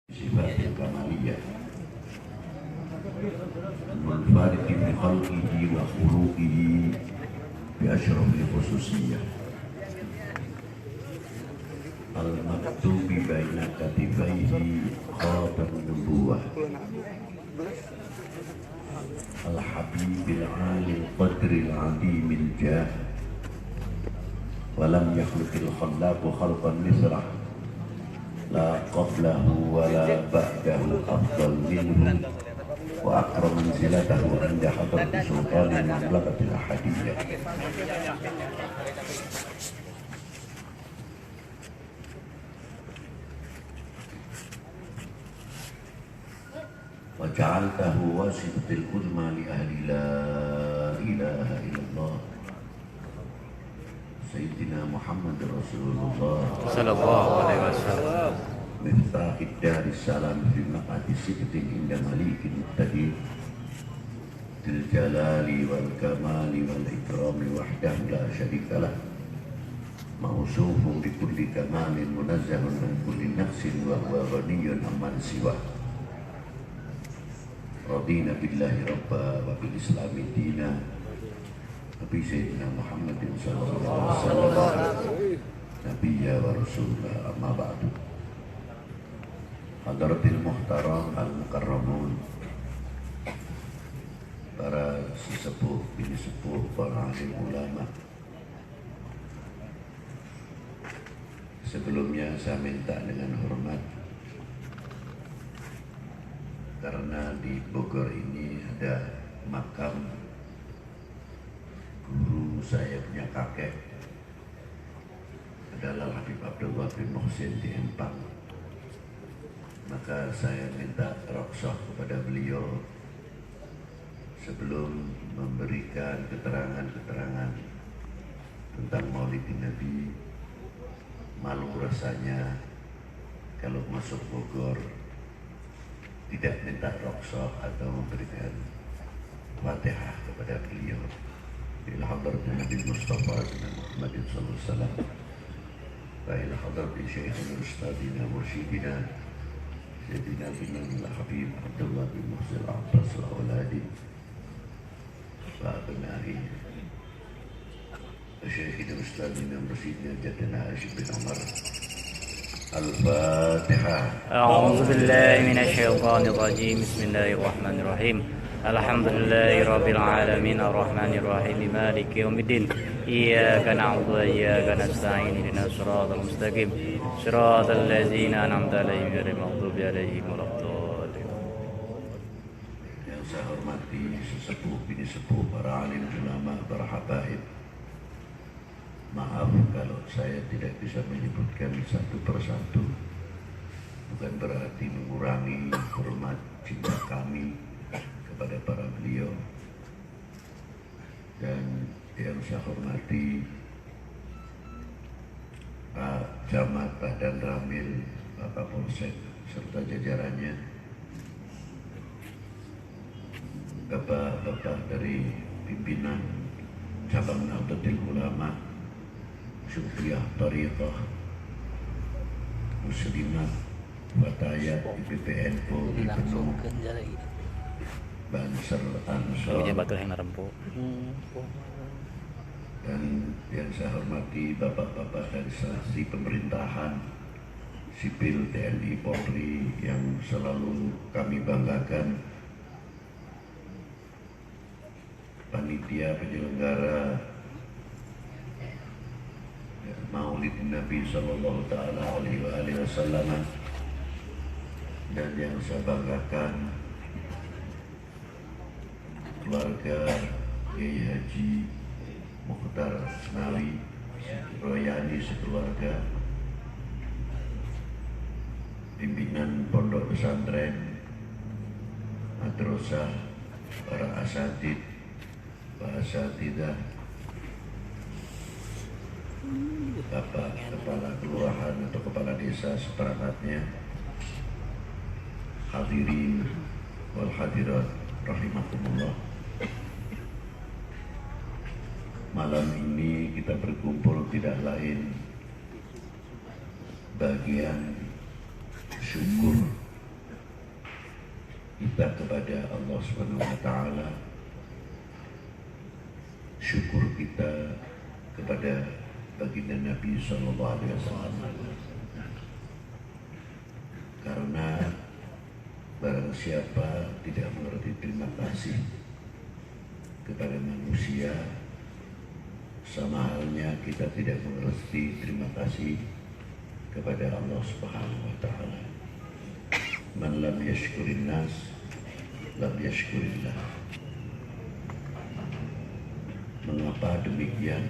صفات الكمالية منفرد بخلقه وخلقه بأشرف الخصوصية المكتوب بين كتفيه خاتم النبوة الحبيب العالي القدر العظيم الجاه ولم يخلق الخلاق خلقا مثله لا قبله ولا بعده أفضل منه وأكرم منزلته عند حضرة سلطان المملكة الأحدية وجعلته واسطة العظمى لأهل لا إله إلا الله سيدنا محمد رسول الله صلى الله عليه وسلم مفتاح الدار السلام في مقعد صدق عند مليك مقتدر ذي الجلال والكمال والإكرام وحده لا شريك له موصوف بكل كمال منزه عن كل نقص وهو غني عمن سواه رضينا بالله ربا وبالإسلام دينا Nabi Sayyidina Muhammad sallallahu alaihi wasallam Nabiyya wa Rasulullah amma ba'du Hadratil Muhtaram Al-Mukarramun para sesepuh, bini sepuh, para alim ulama. Sebelumnya saya minta dengan hormat karena di Bogor ini ada makam guru saya punya kakek adalah Habib Abdullah bin Muhsin di Empang. Maka saya minta rokshoh kepada beliau sebelum memberikan keterangan-keterangan tentang Maulid Nabi. Malu rasanya kalau masuk Bogor tidak minta rokshoh atau memberikan Fatihah kepada beliau. إلى حضرة النبي المصطفى محمد صلى الله عليه وسلم وإلى حضرة شيخنا أستاذنا مرشدنا سيدنا بن الحبيب عبد الله بن محسن العباس الأولادي وأبنائه شيخنا أستاذنا مرشدنا جدنا هاشم بن عمر الفاتحة. أعوذ بالله من الشيطان الرجيم بسم الله الرحمن الرحيم الحمد لله رب العالمين الرحمن الرحيم مالك يوم الدين إياك نعبد وإياك نستعين اهدنا الصراط المستقيم صراط الذين أنعمت عليهم غير المغضوب عليهم ولا الضالين. Yang saya hormati sesepuh bini sepuh, para alim ulama, para habaib. Maaf kalau saya tidak bisa menyebutkan satu persatu. Bukan berarti mengurangi hormat cinta kami kepada para beliau. Dan yang saya hormati Pak Camat, Pak Dan Ramil, Bapak Polsek serta jajarannya, Bapak-bapak dari pimpinan cabang Nahdlatul Ulama, Syukriyah Tariqah, Muslimat, Fatayat, IPPN, Polri, Penuh, Banser, Ansor, dan yang saya hormati bapak-bapak dari instansi pemerintahan, sipil, TNI, Polri yang selalu kami banggakan, panitia penyelenggara Maulid Nabi Sallallahu Taala Alaihi Wasallam, dan yang saya banggakan keluarga Kiai Haji Mukhtar Asnawi Royani sekeluarga, pimpinan pondok pesantren, madrasah, para asatid, para asatidah, Bapak Kepala Kelurahan atau Kepala Desa seperangkatnya, hadirin wal hadirat rahimakumullah. Malam ini kita berkumpul tidak lain bagian syukur kita kepada Allah Subhanahu wa taala, syukur kita kepada baginda Nabi sallallahu alaihi wasallam. Karena barang siapa tidak mengerti terima kasih kepada manusia, sama halnya kita tidak mengerti terima kasih kepada Allah Subhanahu wa taala. Man lam yashkurin nas lam yashkurillah. Mengapa demikian?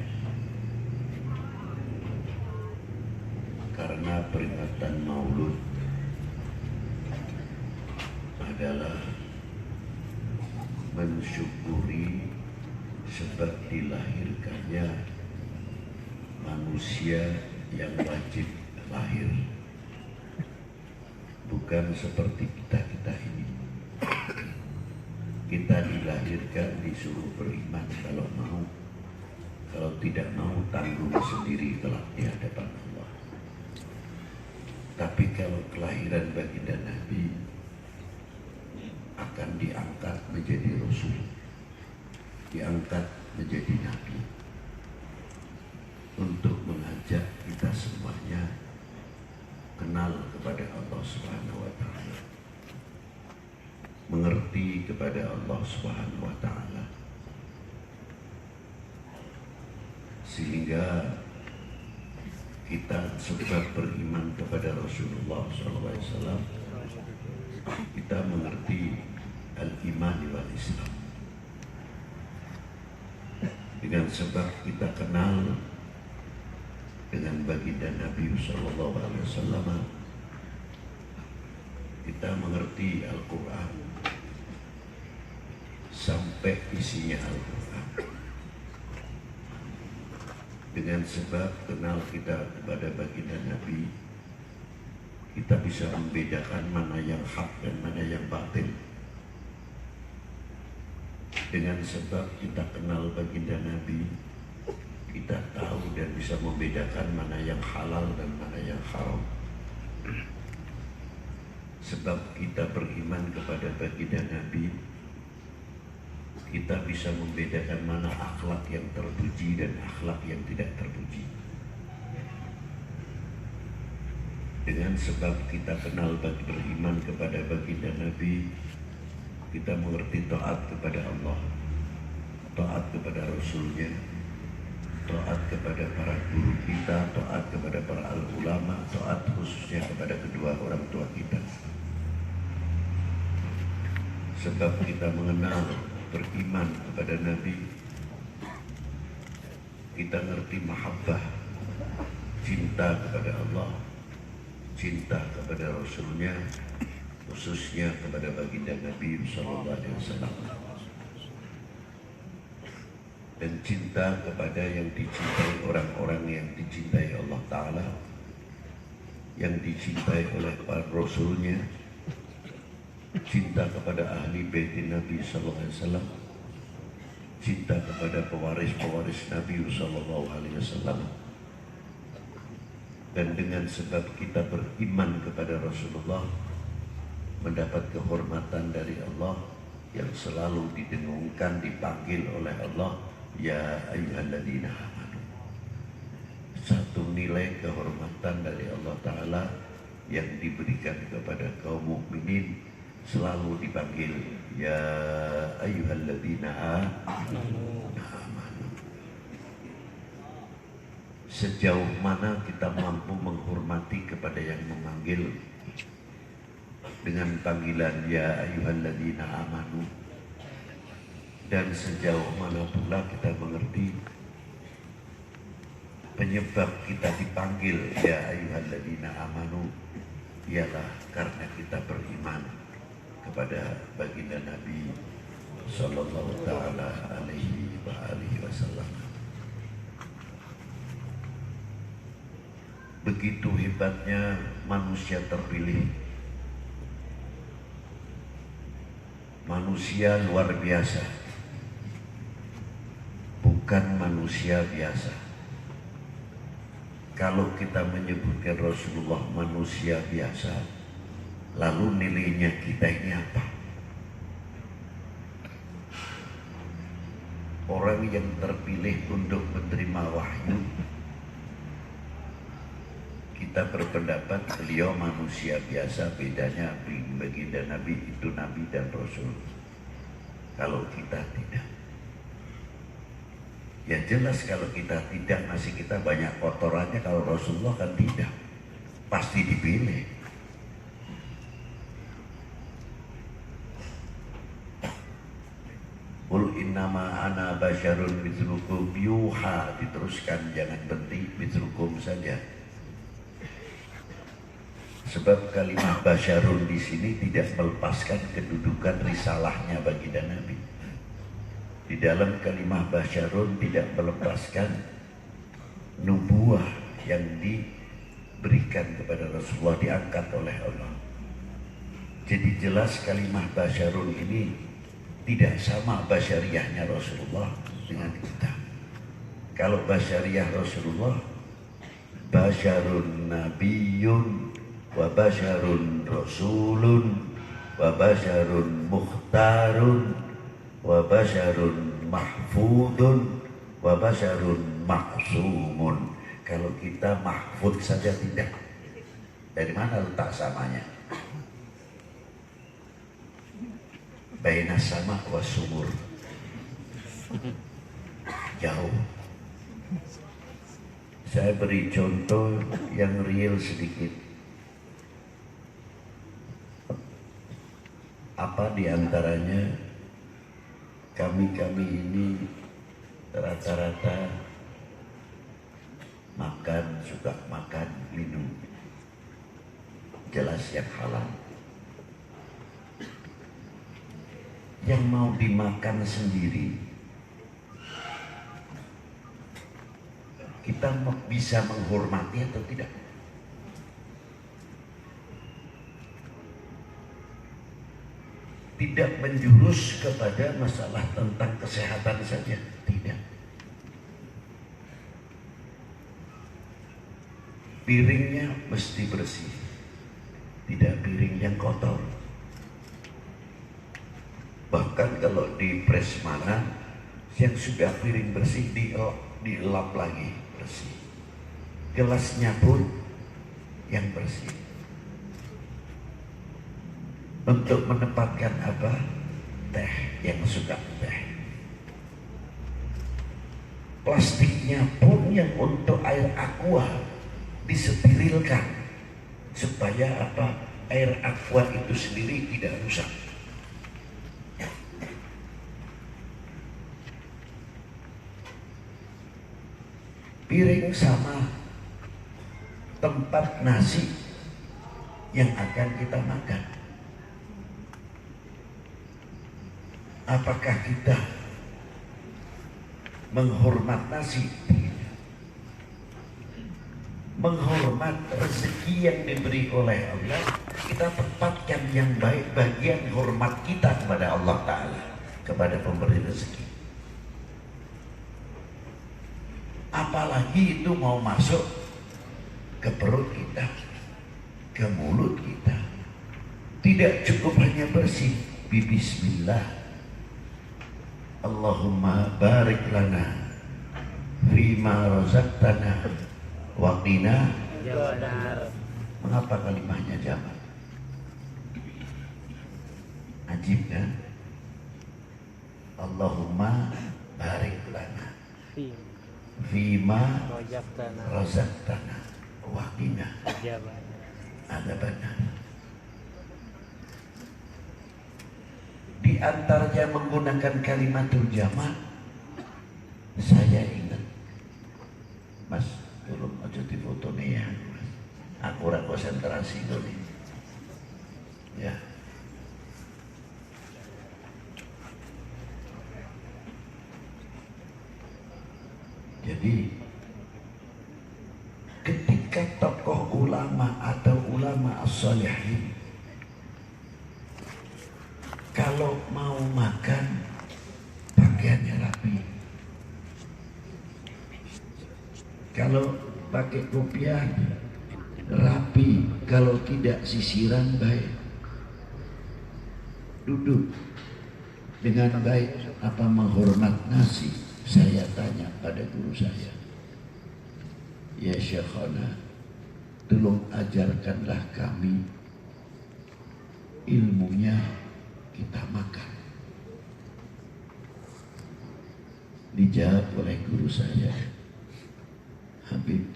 Karena peringatan Maulud adalah mensyukuri sebab dilahirkannya manusia yang wajib lahir, bukan seperti kita ini. Kita dilahirkan disuruh beriman kalau mau, kalau tidak mau tanggung sendiri kelak di hadapan Allah. Tapi kalau kelahiran baginda Nabi akan diangkat menjadi Rasul, diangkat menjadi Nabi, untuk mengajak kita semuanya kenal kepada Allah Subhanahu wa taala, mengerti kepada Allah Subhanahu wa taala, sehingga kita sebab beriman kepada Rasulullah SAW, kita mengerti al-iman wal Islam. Dengan sebab kita kenal dengan baginda Nabi SAW, kita mengerti Al-Quran sampai isinya Al-Quran. Dengan sebab kenal kita kepada baginda Nabi, kita bisa membedakan mana yang hak dan mana yang batil. Dengan sebab kita kenal baginda Nabi, kita tahu dan bisa membedakan mana yang halal dan mana yang haram. Sebab kita beriman kepada baginda Nabi, kita bisa membedakan mana akhlak yang terpuji dan akhlak yang tidak terpuji. Dengan sebab kita kenal beriman kepada baginda Nabi, kita mengerti taat kepada Allah, taat kepada Rasulnya, taat kepada para guru kita, taat kepada para ulama, taat khususnya kepada kedua orang tua kita. Sebab kita mengenal beriman kepada Nabi, kita ngerti mahabbah, cinta kepada Allah, cinta kepada Rasulnya, khususnya kepada baginda Nabi SAW, dan cinta kepada yang dicintai orang-orang yang dicintai Allah Ta'ala, yang dicintai oleh para Rasulnya, cinta kepada ahli bait Nabi SAW, cinta kepada pewaris-pewaris Nabi SAW. Dan dengan sebab kita beriman kepada Rasulullah, mendapat kehormatan dari Allah yang selalu didengungkan, dipanggil oleh Allah, ya ayyuhalladzina amanu. Satu nilai kehormatan dari Allah Ta'ala yang diberikan kepada kaum mukminin, selalu dipanggil ya ayyuhalladzina amanu. Sejauh mana kita mampu menghormati kepada yang memanggil dengan panggilan ya ayyuhalladzina amanu, dan sejauh mana pula kita mengerti penyebab kita dipanggil ya ayyuhalladzina amanu ialah karena kita beriman kepada baginda Nabi sallallahu ta'ala alaihi wasallam. Begitu hebatnya manusia terpilih, manusia luar biasa, bukan manusia biasa. Kalau kita menyebutkan Rasulullah manusia biasa, lalu nilainya kita ini apa? orang yang terpilih untuk menerima wahyu. Kita berpendapat beliau manusia biasa, bedanya baginda Nabi itu Nabi dan Rasul. Kalau kita tidak, ya jelas kalau kita tidak, masih kita banyak kotorannya. Kalau Rasulullah kan tidak, pasti dipilih. Qul innama ana basyarun mithlukum yuha, diteruskan, jangan berhenti mithlukum saja. Sebab kalimat basyarun di sini tidak melepaskan kedudukan risalahnya baginda Nabi. Di dalam kalimat basyarun tidak melepaskan nubuah yang diberikan kepada Rasulullah, diangkat oleh Allah. Jadi jelas kalimat basyarun ini tidak sama basyariahnya Rasulullah dengan kita. Kalau basyariah Rasulullah, basyarun nabiyyun wa basyarun rasulun wa basyarun mukhtarun wa basyarun mahfudun wa basyarun maksumun. Kalau kita mahfud saja tidak. Dari mana letak samanya? Baina sama wa sumur, jauh. Saya beri contoh yang real sedikit. Apa diantaranya? Kami ini rata-rata makan, suka makan, minum, jelas yang halal. Yang mau dimakan sendiri, kita bisa menghormati atau tidak? Tidak menjurus kepada masalah tentang kesehatan saja, tidak. Piringnya mesti bersih, tidak piring yang kotor. Bahkan kalau di prasmanan yang sudah piring bersih dielap lagi bersih. Gelasnya pun yang bersih. Untuk menempatkan apa? Teh yang suka teh. Plastiknya pun yang untuk air aqua disterilkan supaya apa? Air aqua itu sendiri tidak rusak. Piring sama tempat nasi yang akan kita makan. Apakah kita menghormat nasi? Tidak. Menghormat rezeki yang diberi oleh Allah, kita tempatkan yang baik, bagian hormat kita kepada Allah Ta'ala, kepada pemberi rezeki. Apalagi itu mau masuk ke perut kita, ke mulut kita. Tidak cukup hanya bersih, bismillah, Allahumma barik lana fima razaqtana wa qina. Mengapa kalimahnya jamak? Ajib kan? Allahumma barik lana fima razaqtana wa qina adzabannar. Di antaranya menggunakan kalimatul jamak, saya ingat, Mas, tolong aja di foto nih ya, Mas. Aku ora konsentrasi dulu ya. Jadi ketika tokoh ulama atau ulama as-salihin kalau mau makan pakaiannya rapi, kalau pakai kopiah rapi, kalau tidak sisiran baik, duduk dengan baik, apa menghormat nasi Saya tanya pada guru saya, ya Syekhana, tolong ajarkanlah kami ilmunya kita makan. Dijawab oleh guru saya, Habib,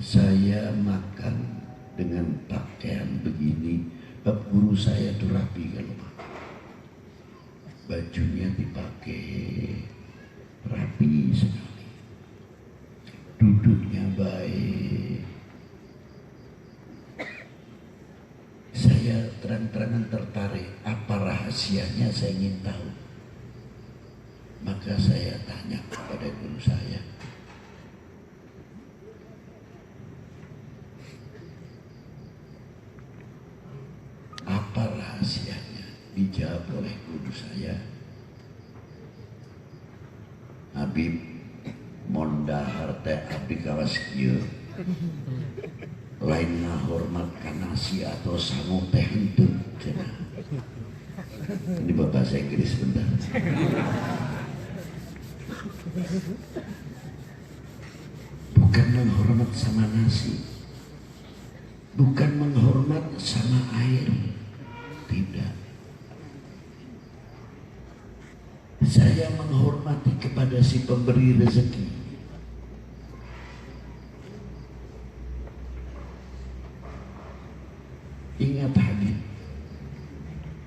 saya makan dengan pakaian begini. Guru saya itu rapi kalau bajunya dipakai rapi sekali, duduknya baik. Saya terang-terangan tertarik, apa rahasianya saya ingin tahu. Maka saya tanya kepada guru saya, apa rahasianya? Dijawab oleh guru saya, Habib, mondahar teh abdi kawas kieu lain ngahormatkan nasi atau sangu teh henteu cenah. Ini bahasa Inggris bentar. Bukan menghormat sama nasi, bukan menghormat sama air, tidak. Saya menghormati kepada si pemberi rezeki. Ingat Habib,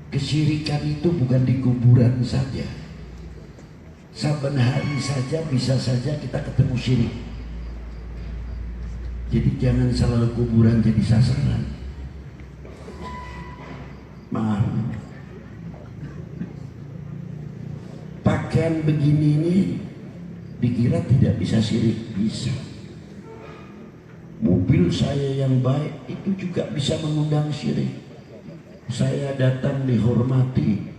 kesyirikan itu bukan di kuburan saja. Saben hari saja bisa saja kita ketemu syirik. Jadi jangan selalu kuburan jadi sasaran. Maaf, pakaian begini ini dikira tidak bisa syirik, bisa. Mobil saya yang baik itu juga bisa mengundang syirik. Saya datang dihormati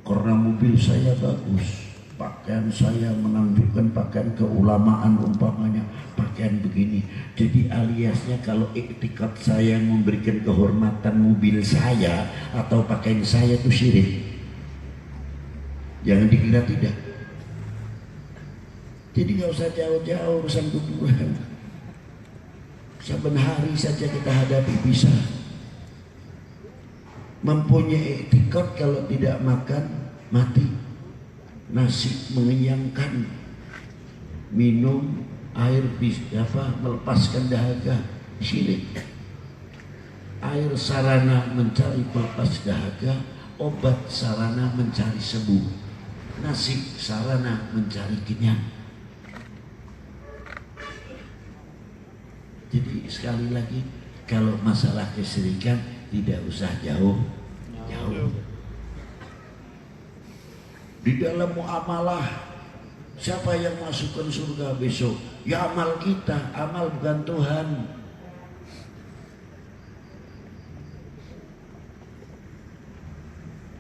karena mobil saya bagus, pakaian saya menunjukkan pakaian keulamaan, umpamanya pakaian begini. Jadi aliasnya kalau iktikad saya memberikan kehormatan mobil saya atau pakaian saya itu syirik. Jangan dikira tidak. Jadi nggak usah jauh-jauh urusan kuburan. Saben hari saja kita hadapi bisa. Mempunyai iktikad kalau tidak makan mati. Nasi mengenyangkan, minum air melepaskan dahaga, syirik. Air sarana mencari pelepas dahaga, obat sarana mencari sembuh, nasi sarana mencari kenyang. Jadi sekali lagi, kalau masalah kesyirikan tidak usah jauh-jauh. Di dalam muamalah, siapa yang masukkan surga besok? Ya amal kita, amal bukan Tuhan.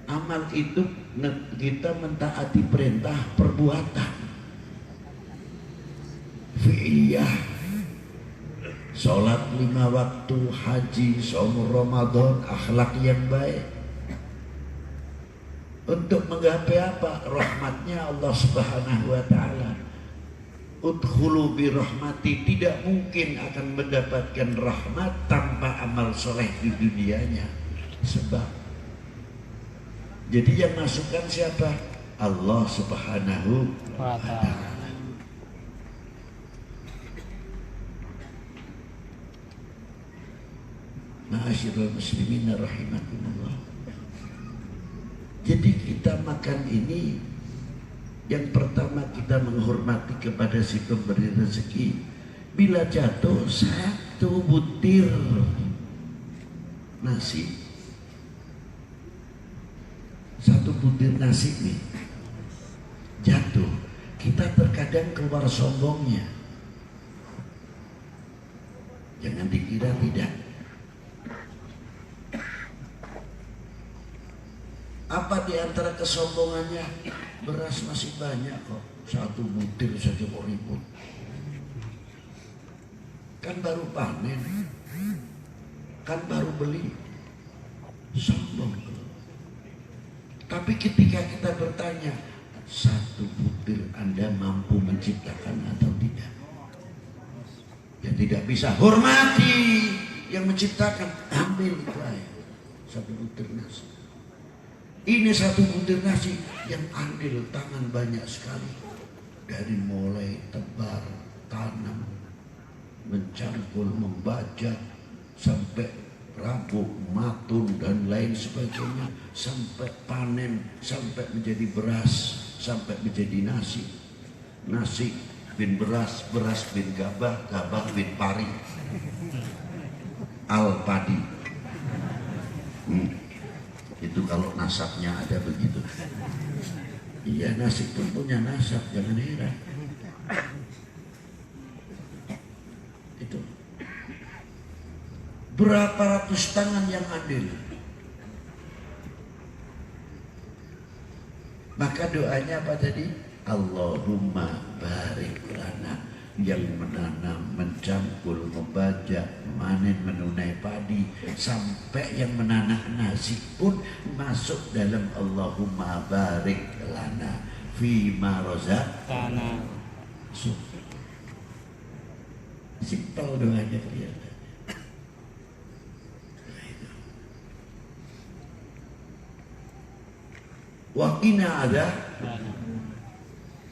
Amal itu kita mentaati perintah perbuatan. Fi'liyah. Sholat 5 waktu, haji, saum Ramadan, akhlak yang baik. Untuk menggapai apa? Rahmatnya Allah Subhanahu wa ta'ala. Udkhulu bi rahmati, tidak mungkin akan mendapatkan rahmat tanpa amal soleh di dunianya. Sebab jadi yang masukkan siapa? Allah Subhanahu wa ta'ala. Ma'asyiral muslimin rahimakumullah. Jadi kita makan ini, yang pertama kita menghormati kepada si pemberi rezeki. Bila jatuh 1 butir nasi, 1 butir nasi nih jatuh, kita terkadang keluar sombongnya. Jangan dikira tidak. Apa di antara kesombongannya? Beras masih banyak kok, 1 butir saja mau ribut. Kan baru panen, kan baru beli, sombong. Tapi ketika kita bertanya, satu butir Anda mampu menciptakan atau tidak? Ya tidak bisa. Hormati yang menciptakan, ambil itu aja. Satu butir nasi. Ini satu butir nasi yang andil tangan banyak sekali. Dari mulai tebar, tanam, mencangkul, membajak, sampai rabuk, matung dan lain sebagainya, sampai panen, sampai menjadi beras, sampai menjadi nasi, nasi bin beras, beras bin gabah, gabah bin pari, al padi. Itu kalau nasabnya ada begitu. Iya, nasi pun punya nasab, jangan heran. Itu berapa ratus tangan yang adil. Maka doanya apa tadi? Allahumma barik lana, yang menanam, mencangkul, membajak, manen, menunai padi, sampai yang menanam nasi pun masuk dalam Allahumma barik lana fima razaqtana. Simpel doanya kelihatan. Waqina ada.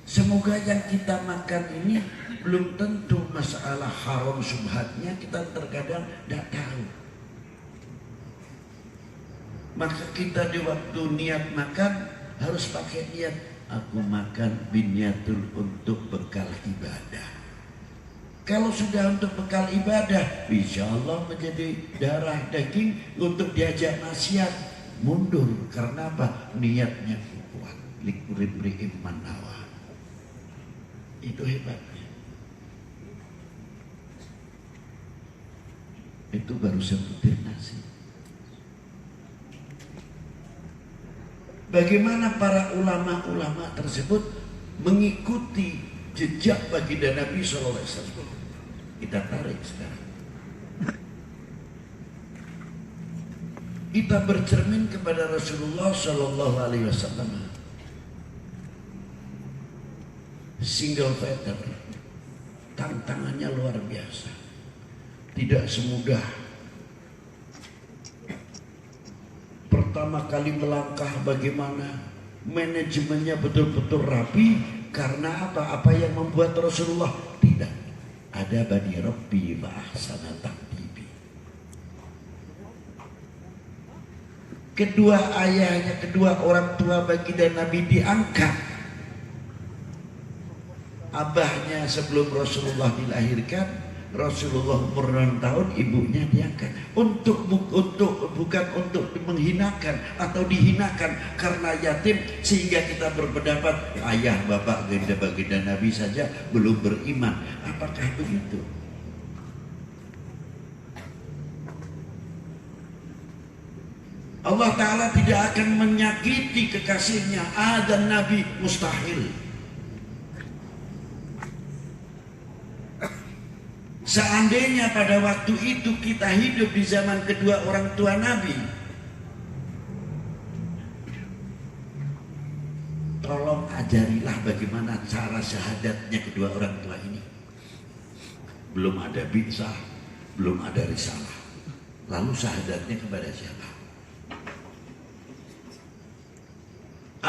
Semoga yang kita makan ini belum tentu masalah haram subhatnya, kita terkadang tidak tahu. Maka kita di waktu niat makan harus pakai niat, aku makan biniatul untuk bekal ibadah. Kalau sudah untuk bekal ibadah, insya Allah menjadi darah daging untuk diajak nasihat, mundur. Karena apa? Niatnya kuat. Likuribri iman nawa. Itu hebatnya. Itu baru sebutir nasi. Bagaimana para ulama-ulama tersebut mengikuti jejak baginda Nabi SAW. Kita tarik sekarang. Kita bercermin kepada Rasulullah SAW. Single feather, tantangannya luar biasa. Tidak semudah pertama kali melangkah, bagaimana manajemennya betul-betul rapi. Karena apa? Apa yang membuat Rasulullah tidak ada bani Rabbi wa ahsana taqdibi. Kedua ayahnya, kedua orang tua baginda Nabi diangkat. Abahnya sebelum Rasulullah dilahirkan, Rasulullah umur 6 tahun, ibunya diangkat. Bukan untuk menghinakan atau dihinakan karena yatim, sehingga kita berpendapat ayah bapak baginda Nabi saja belum beriman. Apakah begitu? Allah Ta'ala tidak akan menyakiti kekasihnya. Adzan Nabi mustahil. Seandainya pada waktu itu kita hidup di zaman kedua orang tua Nabi, tolong ajarilah bagaimana cara syahadatnya kedua orang tua ini. Belum ada bid'ah, belum ada risalah. Lalu syahadatnya kepada siapa?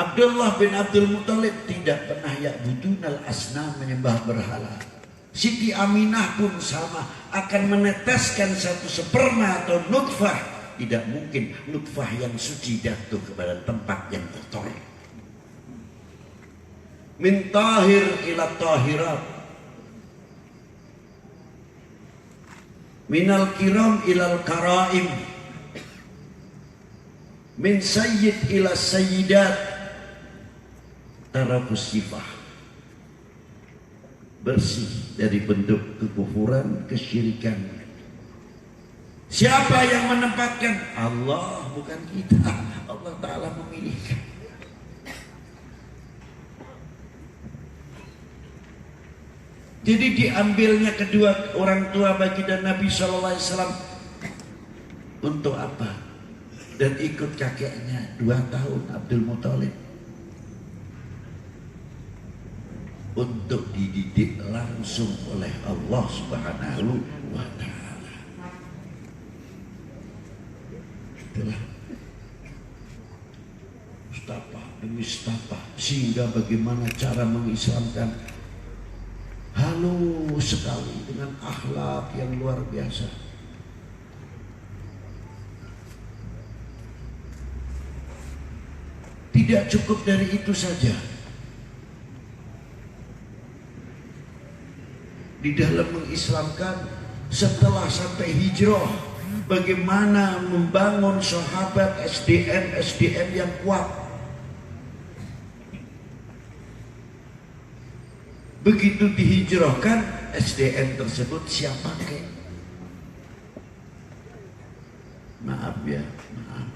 Abdullah bin Abdul Muthalib tidak pernah ya'budunal asnam, menyembah berhala. Siti Aminah pun sama, akan meneteskan satu sperma atau nutfah. Tidak mungkin nutfah yang suci jatuh kepada tempat yang kotor. Min tahir ila tahirat, minal kiram ilal karaim, min sayyid ila sayyidat, tarakus sifah. Bersih dari bentuk kekufuran, kesyirikan. Siapa yang menempatkan? Allah, bukan kita. Allah Ta'ala memilihkan. Jadi diambilnya kedua orang tua baginda Nabi SAW untuk apa? dan ikut kakeknya 2 tahun Abdul Muthalib untuk dididik langsung oleh Allah Subhanahu wa Ta'ala. Itulah Mustafa demi Mustafa, sehingga bagaimana cara mengislamkan halus sekali dengan akhlak yang luar biasa. Tidak cukup dari itu saja. Di dalam mengislamkan, setelah sampai hijrah, bagaimana membangun sahabat SDM yang kuat. Begitu dihijrahkan, SDM tersebut siap pakai. Maaf ya, maaf.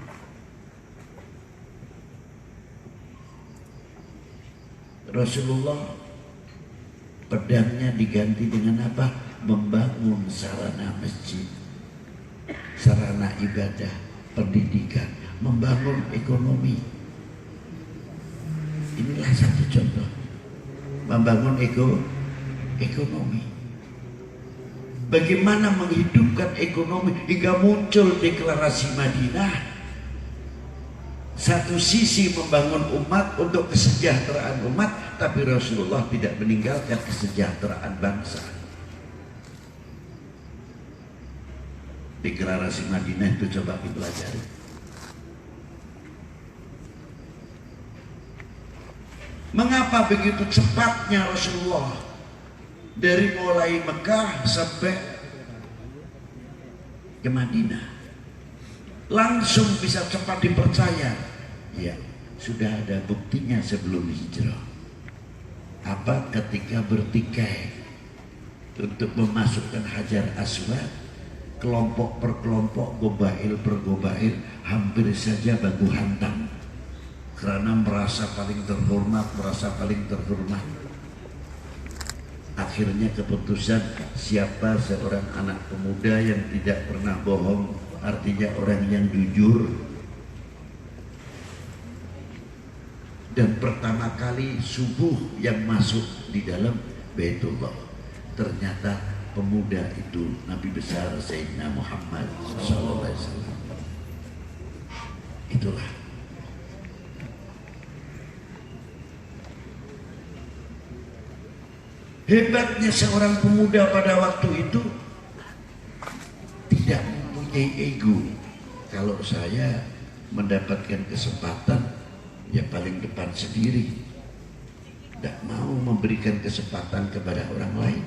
Rasulullah pedangnya diganti dengan apa? Membangun sarana masjid, sarana ibadah, pendidikan, membangun ekonomi. Inilah satu contoh membangun ekonomi. Bagaimana menghidupkan ekonomi hingga muncul deklarasi Madinah. Satu sisi membangun umat untuk kesejahteraan umat, tapi Rasulullah tidak meninggalkan kesejahteraan bangsa. Deklarasi Madinah itu coba dipelajari. Mengapa begitu cepatnya Rasulullah dari mulai Mekah sampai ke Madinah langsung bisa cepat dipercaya? Ya, sudah ada buktinya sebelum hijrah. Apa? Ketika bertikai untuk memasukkan Hajar Aswad, kelompok per kelompok, gobail per gobail, hampir saja baku hantam karena merasa paling terhormat, Akhirnya keputusan, siapa seorang anak pemuda yang tidak pernah bohong, artinya orang yang jujur, dan pertama kali subuh yang masuk di dalam Baitullah, ternyata pemuda itu Nabi besar Sayyidina Muhammad SAW. Itulah hebatnya seorang pemuda pada waktu itu, tidak mempunyai ego. Kalau saya mendapatkan kesempatan, ya paling depan sendiri, tidak mau memberikan kesempatan kepada orang lain.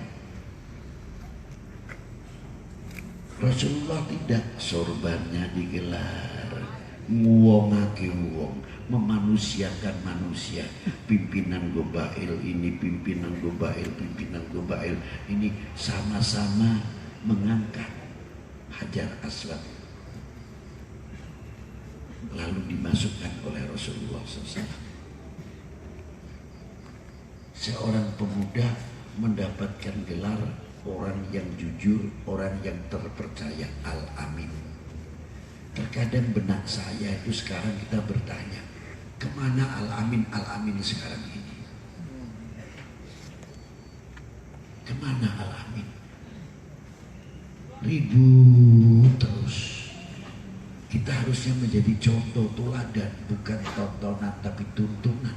Rasulullah tidak, sorbannya digelar, nguwongake wong, memanusiakan manusia. Pimpinan gobail ini, pimpinan gobail ini sama-sama mengangkat Hajar Aswad, lalu dimasukkan oleh Rasulullah SAW. Seorang pemuda mendapatkan gelar orang yang jujur, orang yang terpercaya, Al-Amin. Terkadang benak saya itu sekarang kita bertanya, kemana Al-Amin sekarang ini? Kemana Al-Amin? Ribut terus. Kita harusnya menjadi contoh teladan, bukan tontonan tapi tuntunan.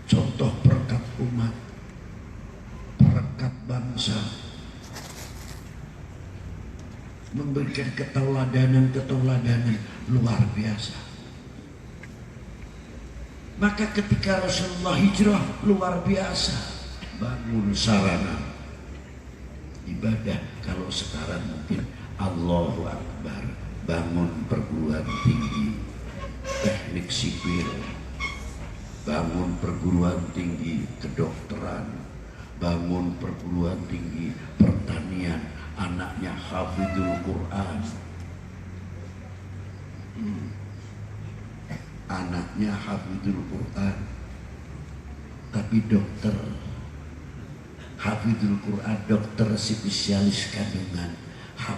Contoh perekat umat, perekat bangsa, memberikan keteladanan luar biasa. Maka ketika Rasulullah hijrah, luar biasa, bangun sarana ibadah. Kalau sekarang mungkin Allahu Akbar, bangun perguruan tinggi teknik sipil, bangun perguruan tinggi kedokteran, bangun perguruan tinggi pertanian, anaknya hafidhul Quran, anaknya hafidhul Quran, tapi dokter hafidhul Quran, dokter spesialis kandungan,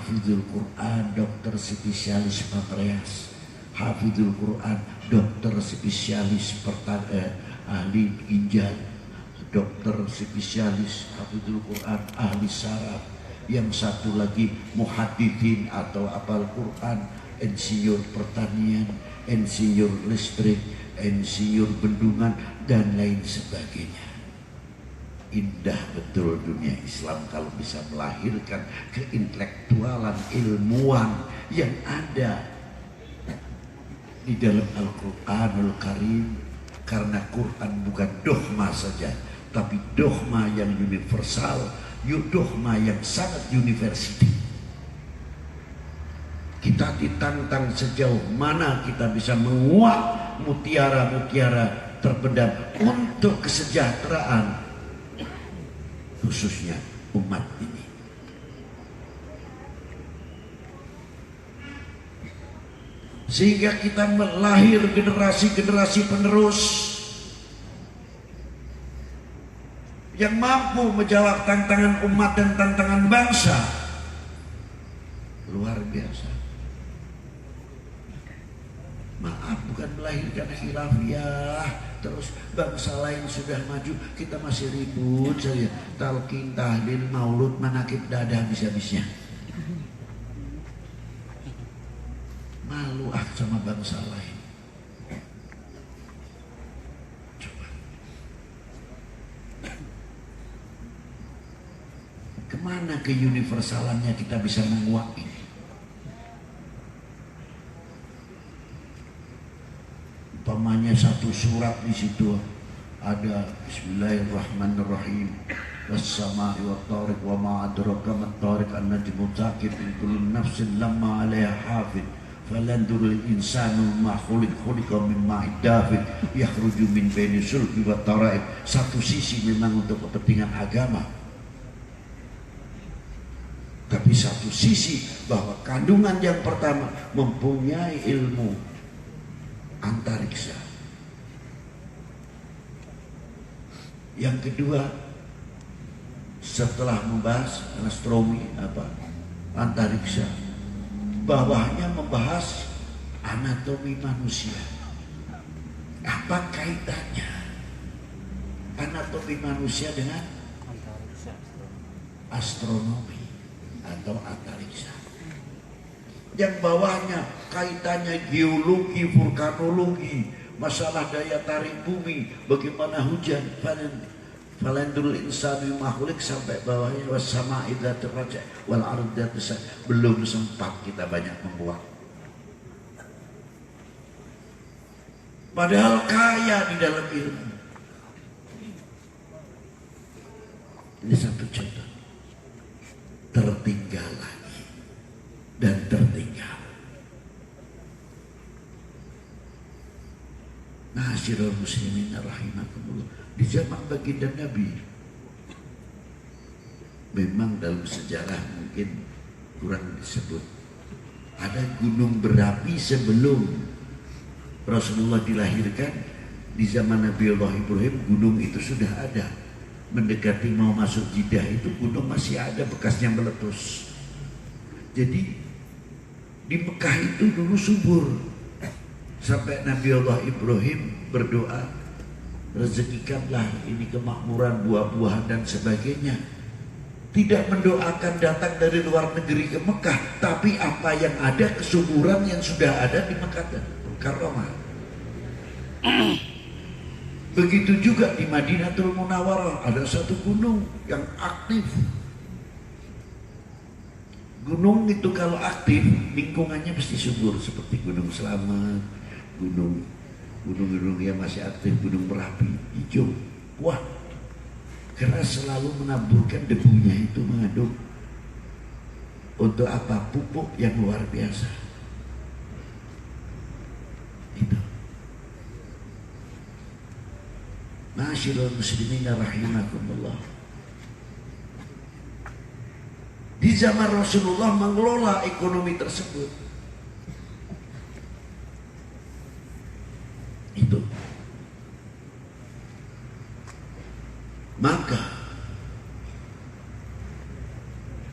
Hafizul Quran, dokter spesialis pankreas. Hafizul Quran, dokter spesialis ahli ginjal. Dokter spesialis Hafizul Quran, ahli saraf. Yang satu lagi muhadithin atau apal Quran, insinyur pertanian, insinyur listrik, insinyur bendungan, dan lain sebagainya. Indah betul dunia Islam kalau bisa melahirkan keintelektualan, ilmuwan yang ada di dalam Al-Quranul Karim. Karena Quran bukan dogma saja, tapi dogma yang universal, dogma yang sangat university. Kita ditantang sejauh mana kita bisa menguak mutiara-mutiara terpendam untuk kesejahteraan khususnya umat ini. Sehingga kita melahir generasi-generasi penerus yang mampu menjawab tantangan umat dan tantangan bangsa. Luar biasa. Maaf, bukan melahirkan khilafiyah terus bangsa lain sudah maju, kita masih ribut saja. Talqin, tahlil, maulud, manakib, tidak ada habis-habisnya. Malu sama bangsa lain. Coba. Kemana keuniversalannya kita bisa menguak ini? Umpamanya satu surat di situ ada Bismillahirrahmanirrahim. Was-sama'i wat-tariq wa ma adraka mat-tariq an-najmu tsaqib in kullu nafsin lamma 'alaiha hafid. Falandurul insanu ma khuliqa min ma'id dafiq yakhruju min baini sulbi wa tara'ib. Satu sisi memang untuk kepentingan agama, tapi satu sisi bahwa kandungan yang pertama mempunyai ilmu antariksa. Yang kedua, setelah membahas astronomi antariksa, bawahnya membahas anatomi manusia. Apa kaitannya anatomi manusia dengan astronomi atau antariksa? Yang bawahnya kaitannya geologi, vulkanologi, masalah daya tarik bumi, bagaimana hujan, falandul insani mahlik, sampai bawahnya was-sama'i dzatir raja' wal ardi dzatis. Belum sempat kita banyak membuat. Padahal kaya di dalam ilmu. Ini satu contoh. Tertinggal lagi dan tertinggal. Ma'asyiral muslimin rahimakumullah. Di zaman baginda Nabi, memang dalam sejarah mungkin kurang disebut, ada gunung berapi sebelum Rasulullah dilahirkan. Di zaman Nabi Allah Ibrahim, gunung itu sudah ada. Mendekati mau masuk Jidah itu gunung masih ada bekasnya meletus. Jadi di Mekah itu dulu subur. Sampai Nabi Allah Ibrahim berdoa, rezekikanlah ini kemakmuran, buah-buahan dan sebagainya. Tidak mendoakan datang dari luar negeri ke Mekah, tapi apa yang ada, kesuburan yang sudah ada di Mekah dan Mukarramah. Begitu juga di Madinatul Munawwarah, ada satu gunung yang aktif. Gunung itu kalau aktif, lingkungannya pasti subur, seperti Gunung Slamet, gunung-gunung yang masih aktif, Gunung Merapi, hijau, kuat. Karena selalu menaburkan debunya itu mengandung untuk apa? Pupuk yang luar biasa. Itu. Ma'asyiral muslimin rahimakumullah. Di zaman Rasulullah mengelola ekonomi tersebut. Itu. Maka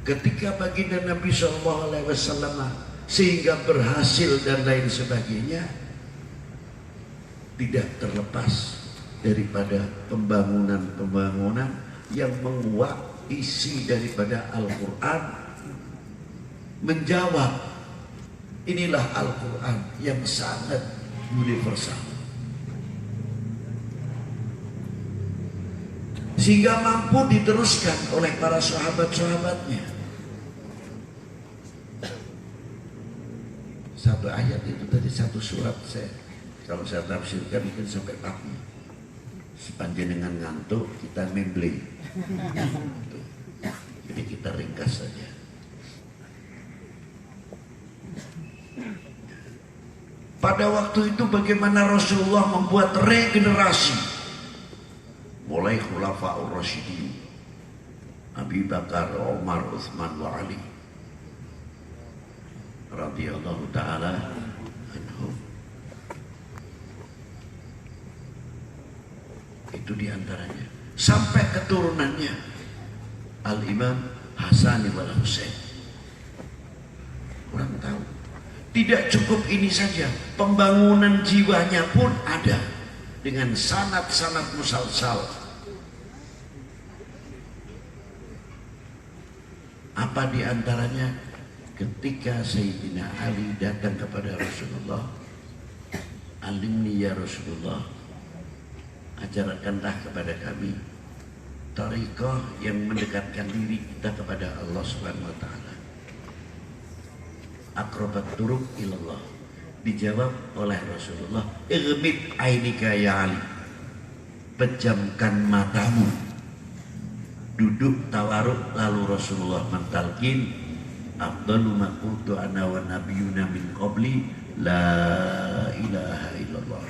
ketika baginda Nabi SAW sehingga berhasil dan lain sebagainya, tidak terlepas daripada pembangunan-pembangunan yang menguak isi daripada Al-Quran, menjawab. Inilah Al-Quran yang sangat universal, sehingga mampu diteruskan oleh para sahabat-sahabatnya. Satu ayat itu tadi, satu surat, kalau saya tafsirkan mungkin sampai pagi. Sepanjang dengan ngantuk kita memble. Jadi kita ringkas saja. Pada waktu itu bagaimana Rasulullah membuat regenerasi, mulai Khulafaur Rasyidin, Abu Bakar, Umar, Utsman, wa Ali radhiyallahu taala anhum. Itu diantaranya, sampai keturunannya Al-Imam Hasan wal Husain. Kurang tahu. Tidak cukup ini saja, pembangunan jiwanya pun ada dengan sanad-sanad musalsal. Apa diantaranya? Ketika Sayyidina Ali datang kepada Rasulullah, "Alimni ya Rasulullah, ajarkanlah kepada kami tariqah yang mendekatkan diri kita kepada Allah Subhanahu wa taala. Aqrabat turuq ilallah." Dijawab oleh Rasulullah, "Ighmid ainika ya Ali." Pejamkan matamu. Duduk tawaruk, lalu Rasulullah mentalkin, "Afdalu ma qultu ana wa nabiyyuna min qabli la ilaha illallah."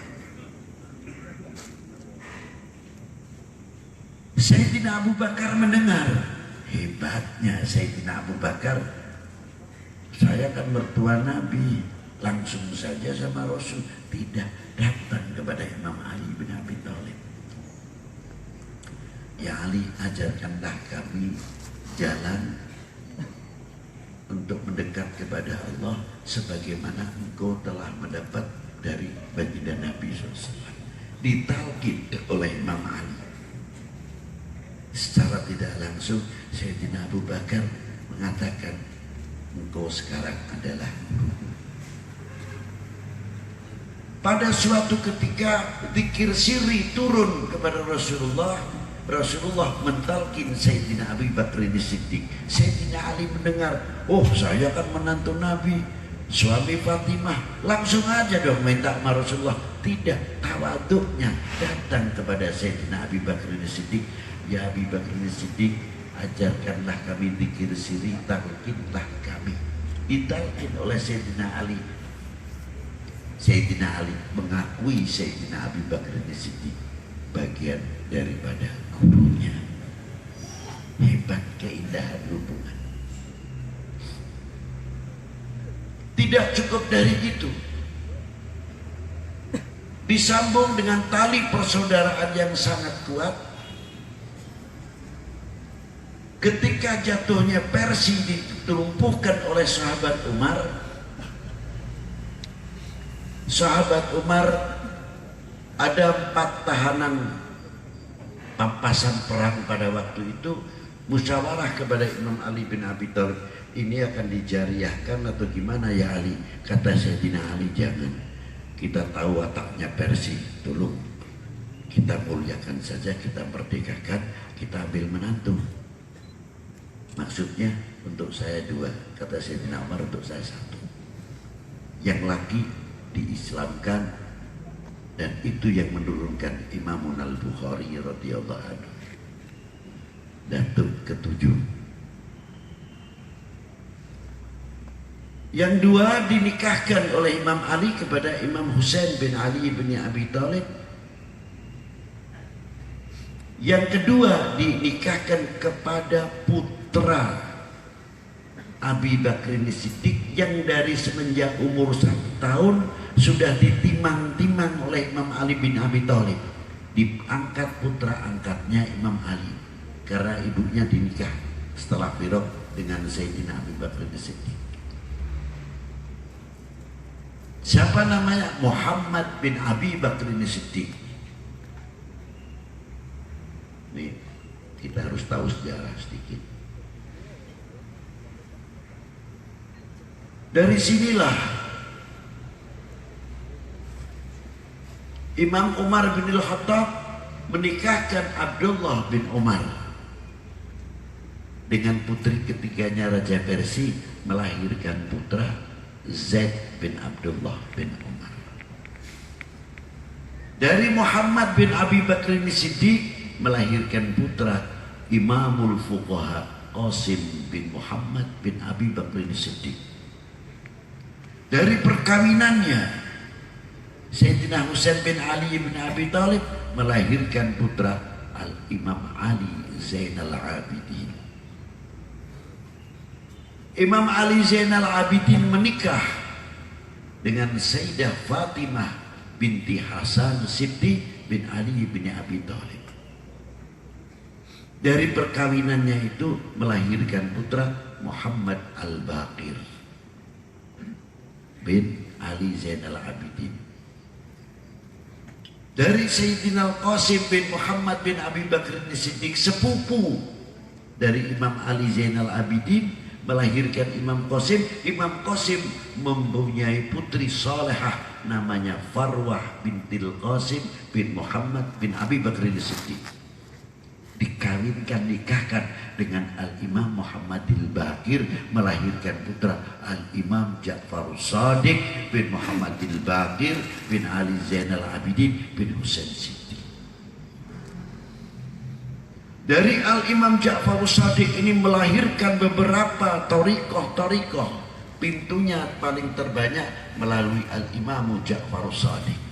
Sayyidina Abu Bakar mendengar. Hebatnya Sayyidina Abu Bakar, saya kan mertua Nabi, langsung saja sama Rasul, tidak datang kepada Imam Ali bin Abi Thalib. "Ya Ali, ajarkanlah kami jalan untuk mendekat kepada Allah sebagaimana engkau telah mendapat dari baginda Nabi SAW." Ditalkin oleh Imam Ali. Secara tidak langsung Sayyidina Abu Bakar mengatakan, "Engkau sekarang adalah guruku." Pada suatu ketika zikir sirri turun kepada Rasulullah, Rasulullah mentalkin Sayyidina Abu Bakar Siddiq. Sayyidina Ali mendengar, "Oh, saya kan menantu Nabi, suami Fatimah, langsung aja dong minta sama Rasulullah." Tidak, tawaduknya datang kepada Sayyidina Abu Bakar Siddiq, "Ya Abu Bakar Siddiq, ajarkanlah kami zikir sirri, talqinlah kami." Ditalkin oleh Sayyidina Ali. Sayyidina Ali mengakui Sayyidina Abu Bakar Siddiq bagian daripada gurunya. Hebat keindahan hubungan. Tidak cukup dari itu, disambung dengan tali persaudaraan yang sangat kuat. Ketika jatuhnya Persia dilumpuhkan oleh sahabat Umar, ada 4 tahanan pampasan perang pada waktu itu, musyawarah kepada Imam Ali bin Abi Thalib, "Ini akan dijariahkan atau gimana ya Ali?" Kata Sayyidina Ali, "Jangan, kita tahu wataknya Persia, tolong kita muliakan saja, kita merdekakan, kita ambil menantu." Maksudnya untuk saya 2, kata Sayyidina Umar, untuk saya 1. Yang lagi diislamkan, dan itu yang menurunkan Imam Al-Bukhari radhiyallahu anhu. Datuk ke-7. Yang 2 dinikahkan oleh Imam Ali kepada Imam Husain bin Ali bin Abi Thalib. Yang kedua dinikahkan kepada putra Abi Bakr Siddiq yang dari semenjak umur 1 tahun sudah ditimang-timang oleh Imam Ali bin Abi Thalib. Diangkat putra angkatnya Imam Ali karena ibunya dinikah setelah firaq dengan Sayyidina Abu Bakar As-Siddiq. Siapa namanya? Muhammad bin Abi Bakar As-Siddiq. Nih, kita harus tahu sejarah sedikit. Dari sinilah Imam Umar bin Al-Khattab menikahkan Abdullah bin Umar dengan putri ketiganya Raja Persia, melahirkan putra Zaid bin Abdullah bin Umar. Dari Muhammad bin Abi Bakar As-Siddiq melahirkan putra Imamul Fuqaha Qasim bin Muhammad bin Abi Bakar As-Siddiq. Dari perkawinannya Sayyidina Husain bin Ali bin Abi Thalib melahirkan putra Al-Imam Ali Zainal Abidin. Imam Ali Zainal Abidin menikah dengan Sayyidah Fatimah binti Hasan Sibti bin Ali bin Abi Thalib. Dari perkawinannya itu melahirkan putra Muhammad Al-Baqir bin Ali Zainal Abidin. Dari Sayyidina Al-Qasim bin Muhammad bin Abi Bakar As-Siddiq, sepupu dari Imam Ali Zainal Abidin, melahirkan Imam Qasim. Imam Qasim mempunyai putri salehah namanya Farwah bintil Qasim bin Muhammad bin Abi Bakar As-Siddiq. Nikahkan dengan Al-Imam Muhammadil Baqir, melahirkan putra Al-Imam Ja'far Shadiq bin Muhammadil Baqir bin Ali Zainal Abidin bin Husain Siddiq. Dari Al-Imam Ja'far Shadiq ini melahirkan beberapa torikoh. Pintunya paling terbanyak melalui Al-Imam Ja'far Shadiq.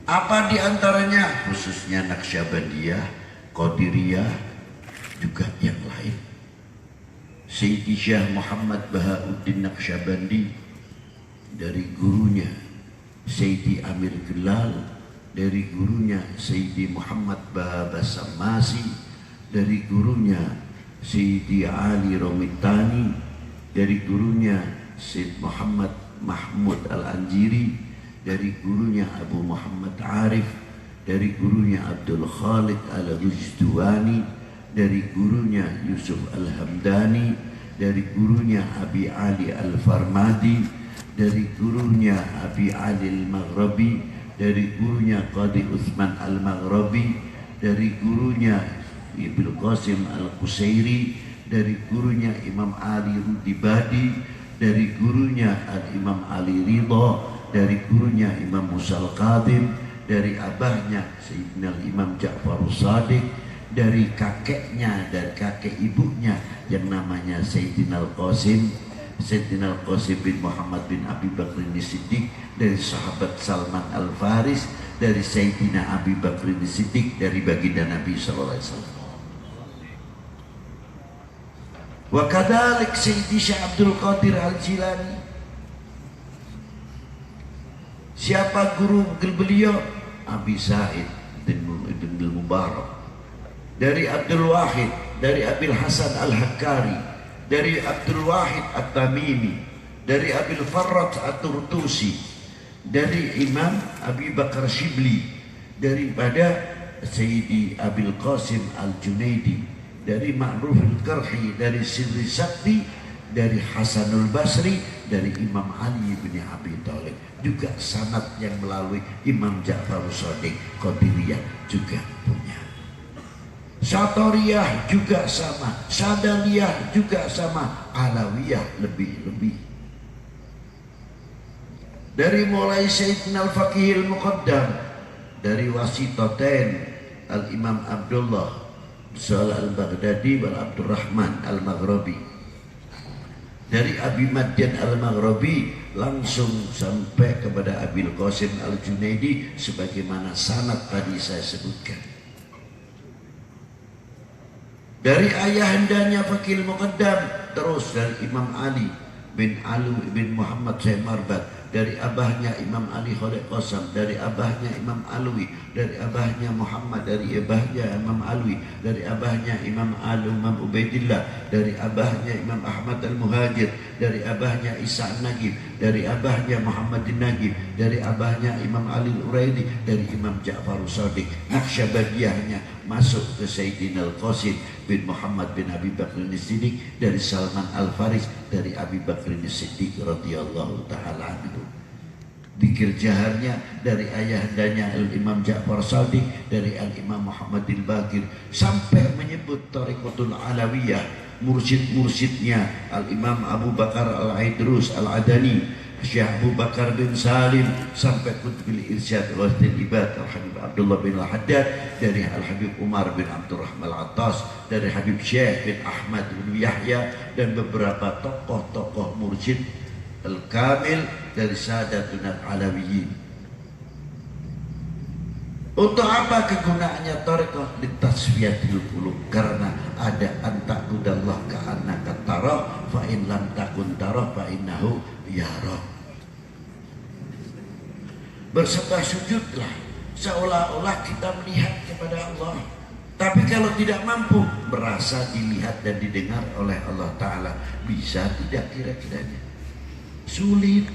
Apa diantaranya? Khususnya Naqsyabandiyah, Qadiriyah, juga yang lain. Sayyidi Syekh Muhammad Bahauddin Naqsyabandi dari gurunya Sayyidi Amir Gelal, dari gurunya Sayyidi Muhammad Bahaba Samasi, dari gurunya Sayyidi Ali Romitani, dari gurunya Sayyid Muhammad Mahmud Al-Anjiri, dari gurunya Abu Muhammad Arif, dari gurunya Abdul Khalid Al-Rujduani, dari gurunya Yusuf Al-Hamdani, dari gurunya Abi Ali Al-Farmadi, dari gurunya Abi Ali Al-Maghrabi, dari gurunya Qadi Utsman Al-Maghrabi, dari gurunya Ibnu Qasim Al-Qusairi, dari gurunya Imam Ali Rudibadi, dari gurunya Al-Imam Ali Ridha, dari gurunya Imam Musa Al-Qadim, dari abahnya Sayyidina Imam Ja'far Shadiq, dari kakeknya dan kakek ibunya yang namanya Sayyidina Al-Qasim, Sayyidina Al-Qasim bin Muhammad bin Abi Bakar As-Siddiq, dari sahabat Salman Al-Faris, dari Sayyidina Abi Bakar As-Siddiq, dari baginda Nabi sallallahu alaihi wasallam. Wa kadzalik Sayyidi Syekh Abdul Qadir Al-Jilani. Siapa guru beliau? Abi Said bin Mubarak. Dari Abdul Wahid, dari Abil Hasan Al-Hakkari, dari Abdul Wahid At-Tamimi, dari Abil Farrat At-Turtusi, dari Imam Abi Bakar Shibli, daripada Sayyidi Abil Qasim Al-Junaidi, dari Ma'ruf Al-Karhi, dari Sirri Sakti, dari Hasanul Basri, dari Imam Ali bin Abi Thalib. Juga sanad yang melalui Imam Ja'far Shadiq. Qadiriyah juga punya. Satoriyah juga sama, Sadaliyah juga sama, Alawiyah lebih-lebih. Dari mulai Sayyidina Al-Faqih Al-Muqaddam, dari Wasitotain Al-Imam Abdullah Salah Al-Baghdadi wal Abdurrahman Al-Maghrabi, dari Abi Madyan Al-Maghrabi langsung sampai kepada Abil Qasim Al-Junaidi, sebagaimana sanad tadi saya sebutkan. Dari ayahandanya Faqih Muqaddam, terus dari Imam Ali bin Alu bin Muhammad Syekh Marbat dari abahnya Imam Ali Khalid Qasam, dari abahnya Imam Alwi, dari abahnya Muhammad, dari abahnya Imam Alwi, dari abahnya Imam Ubaidillah, dari abahnya Imam Ahmad Al-Muhajir, dari abahnya Isa An-Nagib, dari abahnya Muhammadin Nagib, dari abahnya Imam Ali Al-Uraidi, dari Imam Ja'far Shadiq. Naqsyabandiyahnya masuk ke Sayyidina Al-Qasim bin Muhammad bin Abi Bakr As-Siddiq, dari Salman Al-Faris, dari Abi Bakr As-Siddiq radhiyallahu ta'ala anhu. Dzikir jaharnya dari ayahandanya Al-Imam Ja'far Shadiq, dari Al-Imam Muhammad Al-Baqir, sampai menyebut Tariqatul Alawiyah, mursyid-mursyidnya Al-Imam Abu Bakar Al-Aidrus Al-Adani, Syekh Abu Bakar bin Salim, sampai Qutbil Irsyad Wasdil Ibad Al-Habib Abdullah bin Al-Haddad, dari Al-Habib Umar bin Abdurrahman Al-Attas, dari Habib Syekh bin Ahmad bin Yahya, dan beberapa tokoh-tokoh mursyid Al-Kamil dari Sadatun Al-Alawiyin. Untuk apa kegunaannya tariqah? Litasfiyatil qulub, karena ada anta'budallah ka'annaka tarah, fa in lam takun tarah fa innahu yarah. Bersembah sujudlah seolah-olah kita melihat kepada Allah. Tapi kalau tidak mampu, merasa dilihat dan didengar oleh Allah Ta'ala, bisa tidak kira-kiranya? Sulit.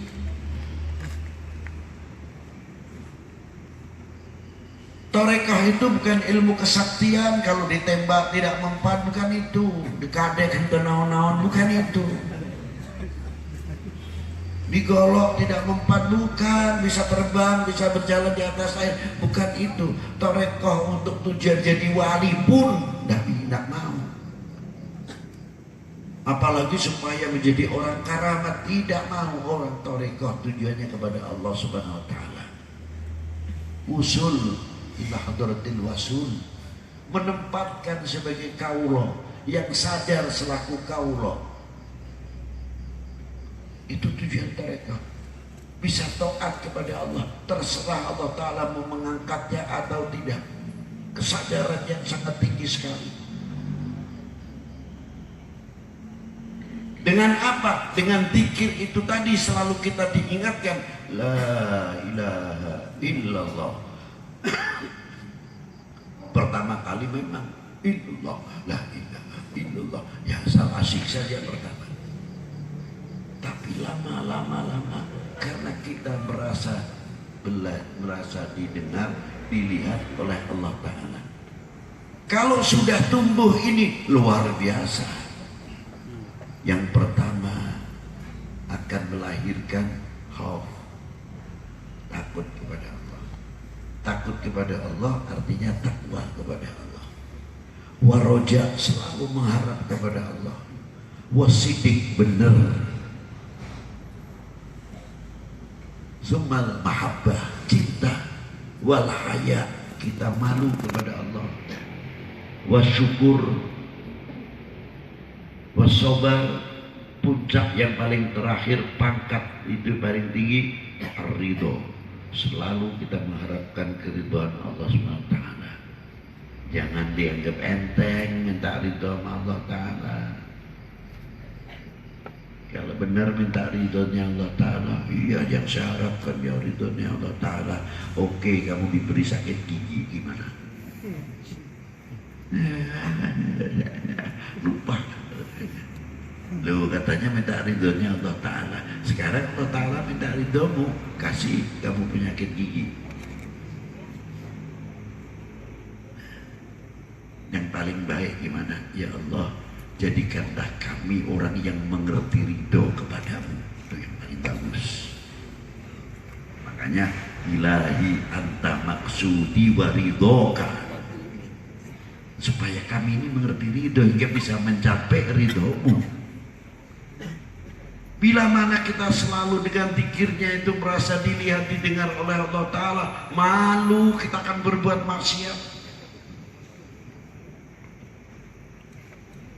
Torekah itu bukan ilmu kesaktian, kalau ditembak tidak mempan, bukan itu. Dikadek itu naon-naon, bukan itu. Digolok tidak mempan, bukan. Bisa terbang, bisa berjalan di atas air, bukan itu. Torekah untuk tujuan jadi wali pun tidak mau. Apalagi supaya menjadi orang karamat, tidak mau orang torekah. Tujuannya kepada Allah Subhanahu Wa Taala. Usul ila hadratil wasul, menempatkan sebagai kaulah, yang sadar selaku kaulah. Itu tujuan tarekah. Bisa taat kepada Allah, terserah Allah Ta'ala mau mengangkatnya atau tidak. Kesadaran yang sangat tinggi sekali. Dengan apa? Dengan zikir itu tadi selalu kita diingatkan, la ilaha illallah. Pertama kali memang illallah, la ilaha illallah, ya salah asik saja pertama. Tapi lama karena kita merasa didengar, dilihat oleh Allah Ta'ala. Kalau sudah tumbuh ini luar biasa. Yang pertama akan melahirkan khauf, takut kepada Allah. Takut kepada Allah artinya takwa kepada Allah. Waroja, selalu mengharap kepada Allah. Wasidik, benar. Sumal mahabbah, cinta. Wal haya, kita malu kepada Allah. Wasyukur, wasobar, puncak yang paling terakhir, pangkat itu paling tinggi, ar-ridho. Selalu kita mengharapkan keridhaan Allah SWT. Jangan dianggap enteng minta ridho Allah Ta'ala. Kalau benar minta ridhonya Allah Ta'ala, iya yang saya harapkan ya ridhonya Allah Ta'ala. Oke, kamu diberi sakit gigi gimana? Lupa. Lu katanya minta ridhonya Allah Ta'ala. Sekarang Allah Ta'ala minta ridhomu, kasih kamu penyakit gigi. Yang paling baik gimana? Ya Allah, jadikanlah kami orang yang mengerti ridho kepadamu. Itu yang paling bagus. Makanya ilahi anta maksudi wa ridhoka, supaya kami ini mengerti ridho hingga bisa mencapai ridhomu. Bila mana kita selalu dengan zikirnya itu merasa dilihat, didengar oleh Allah Ta'ala, malu kita akan berbuat maksiat.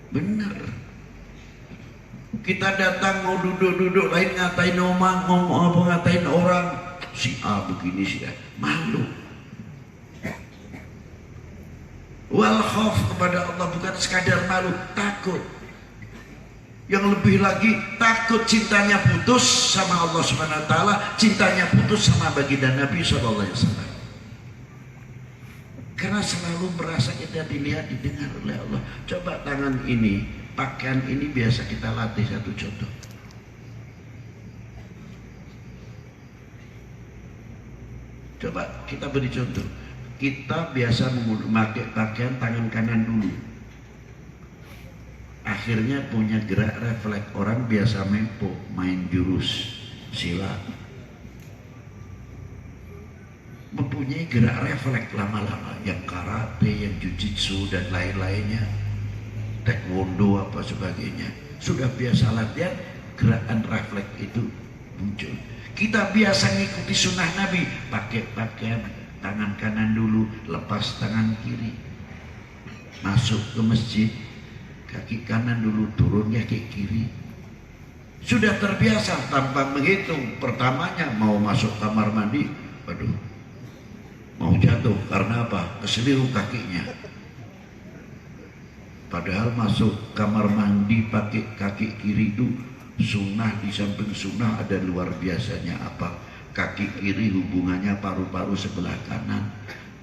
Benar. Kita datang mau duduk-duduk, lain ngatain omang, ngomong apa ngatain orang, si A begini sih, malu. Wal khauf kepada Allah bukan sekadar malu, takut. Yang lebih lagi takut cintanya putus sama Allah Subhanahu wa taala, cintanya putus sama baginda Nabi sallallahu alaihi wasallam. Karena selalu merasa kita dilihat, didengar oleh Allah. Coba tangan ini, pakaian ini biasa kita latih, satu contoh. Coba kita beri contoh. Kita biasa memakai pakaian tangan kanan dulu. Akhirnya punya gerak refleks. Orang biasa main jurus silat, mempunyai gerak refleks lama-lama, yang karate, yang jujitsu dan lain-lainnya, taekwondo apa sebagainya. Sudah biasa latihan, gerakan refleks itu muncul. Kita biasa ngikuti sunnah Nabi, pakai pakaian tangan kanan dulu, lepas tangan kiri. Masuk ke masjid, kaki kanan dulu, turun kaki kiri. Sudah terbiasa tanpa menghitung. Pertamanya mau masuk kamar mandi, waduh, mau jatuh karena apa? Keseliru kakinya. Padahal masuk kamar mandi pakai kaki kiri itu sunnah, di samping sunnah ada luar biasanya apa? Kaki kiri hubungannya paru-paru sebelah kanan.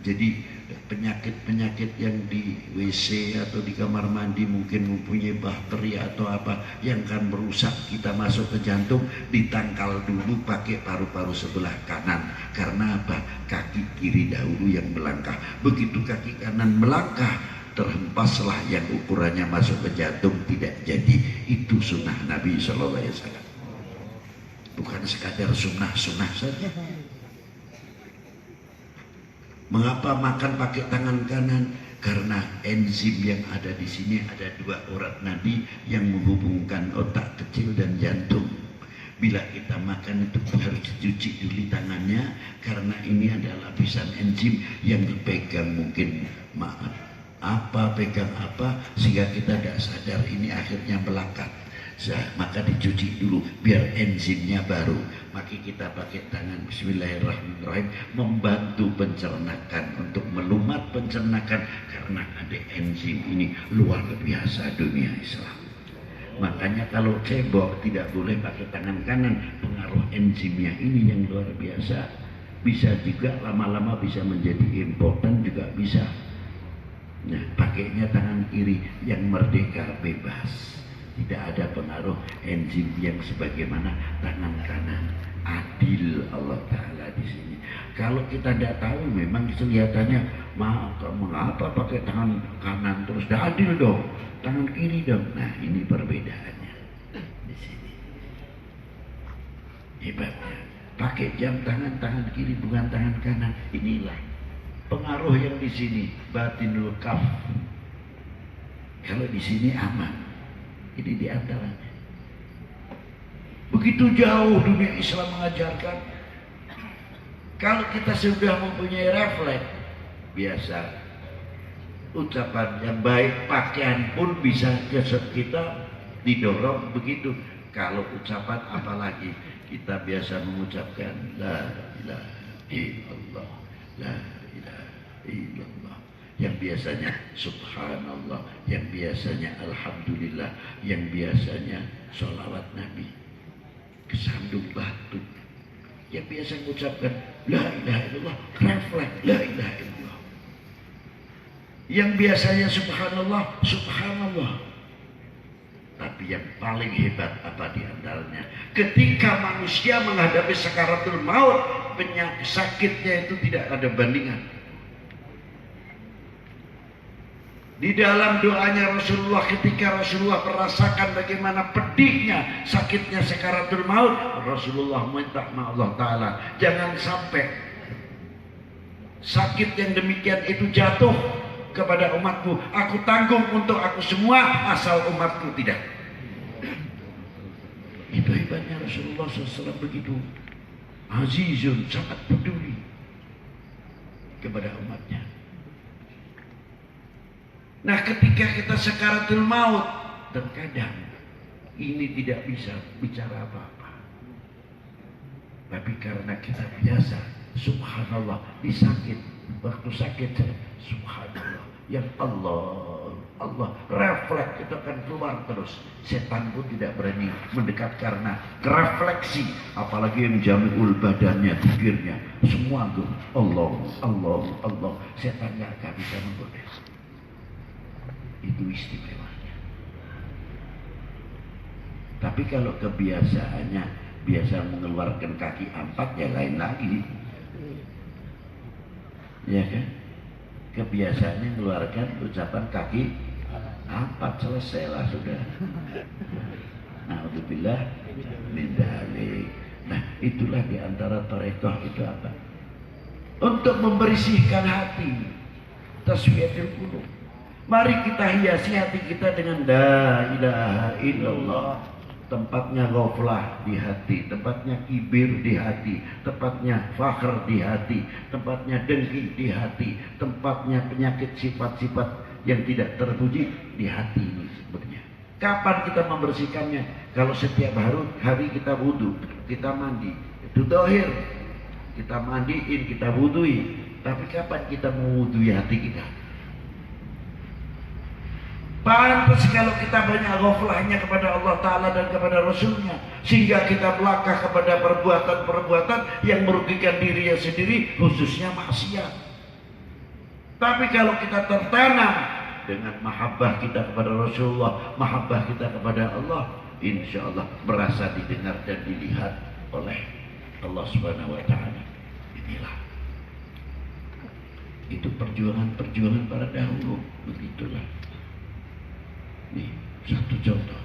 Jadi penyakit-penyakit yang di WC atau di kamar mandi mungkin mempunyai bakteri atau apa yang akan merusak kita masuk ke jantung, ditangkal dulu pakai paru-paru sebelah kanan. Karena apa? Kaki kiri dahulu yang melangkah. Begitu kaki kanan melangkah, terhempaslah yang ukurannya masuk ke jantung, tidak jadi. Itu sunnah Nabi Sallallahu Alaihi Wasallam. Bukan sekadar sunnah-sunnah saja. Mengapa makan pakai tangan kanan? Karena enzim yang ada di sini ada dua urat nadi yang menghubungkan otak kecil dan jantung. Bila kita makan itu harus dicuci dulu tangannya, karena ini adalah lapisan enzim yang dipegang mungkin pegang apa sehingga kita tidak sadar ini akhirnya melekat. Maka dicuci dulu biar enzimnya baru. Maka kita pakai tangan, bismillahirrahmanirrahim, membantu pencernaan, untuk melumat pencernaan, karena ada enzim ini luar biasa dunia Islam. Makanya kalau cebok tidak boleh pakai tangan kanan, pengaruh enzimnya ini yang luar biasa. Bisa juga lama-lama bisa menjadi impoten juga bisa. Nah, pakainya tangan kiri yang merdeka, bebas. Tidak ada pengaruh enzim yang sebagaimana tangan kanan. Adil Allah Ta'ala di sini. Kalau kita tidak tahu, memang kelihatannya mengapa pakai tangan kanan terus? Tidak adil dong, tangan kiri dong. Nah, ini perbedaannya di sini. Hebatnya. Pakai jam tangan kiri bukan tangan kanan. Inilah pengaruh yang di sini, batinul kaf. Kalau di sini aman. Ini di antaranya. Begitu jauh dunia Islam mengajarkan. Kalau kita sudah mempunyai refleks, biasa ucapan yang baik, pakaian pun bisa kita didorong begitu. Kalau ucapan apalagi, kita biasa mengucapkan la ilaha illallah, la ilaha illallah. Yang biasanya subhanallah, yang biasanya alhamdulillah, yang biasanya sholawat Nabi, kesandung batu. Yang biasa mengucapkan la ilaha illallah, refleks la ilaha illallah. Yang biasanya subhanallah, subhanallah. Tapi yang paling hebat apa di antaranya? Ketika manusia menghadapi sakaratul maut, penyakit sakitnya itu tidak ada bandingan. Di dalam doanya Rasulullah, ketika Rasulullah merasakan bagaimana pedihnya, sakitnya sakaratul maut, Rasulullah minta sama Allah Ta'ala, jangan sampai sakit yang demikian itu jatuh kepada umatku. Aku tanggung untuk aku semua, asal umatku tidak. Itu hebatnya Rasulullah SAW, begitu azizun, sangat peduli kepada umatnya. Nah, ketika kita sakaratul maut, terkadang ini tidak bisa bicara apa-apa. Tapi karena kita biasa, subhanallah, waktu sakit, subhanallah, yang Allah, Allah, refleks itu akan keluar terus. Setan pun tidak berani mendekat karena refleksi, apalagi yang jami'ul badannya, pikirnya, semua tuh Allah, Allah, Allah. Setan nggak akan bisa menggoda. Itu istimewanya. Tapi kalau kebiasaannya biasa mengeluarkan kaki 4, ya lain lagi. Ya kan? Kebiasaannya mengeluarkan ucapan kaki 4, selesailah sudah. Alhamdulillah min dzalik. Nah, itulah diantara tarekah itu apa? Untuk membersihkan hati, tasfiyatul qulub. Mari kita hiasi hati kita dengan la ilaha illallah. Tempatnya ghaflah di hati, tempatnya kibir di hati, tempatnya fakhr di hati, tempatnya dengki di hati, tempatnya penyakit sifat-sifat yang tidak terpuji di hati ini sebenarnya. Kapan kita membersihkannya? Kalau setiap hari kita wudu, kita mandi, itu zahir. Kita mandiin, kita wudui. Tapi kapan kita mewudui hati kita? Pantas kalau kita banyak ghaflahnya kepada Allah Ta'ala dan kepada Rasulnya, sehingga kita melangkah kepada perbuatan-perbuatan yang merugikan dirinya sendiri, khususnya maksiat. Tapi kalau kita tertanam dengan mahabbah kita kepada Rasulullah, mahabbah kita kepada Allah, insya Allah merasa didengar dan dilihat oleh Allah Subhanahu wa Ta'ala. Inilah itu perjuangan-perjuangan para dahulu. Begitulah. Nih, satu contoh.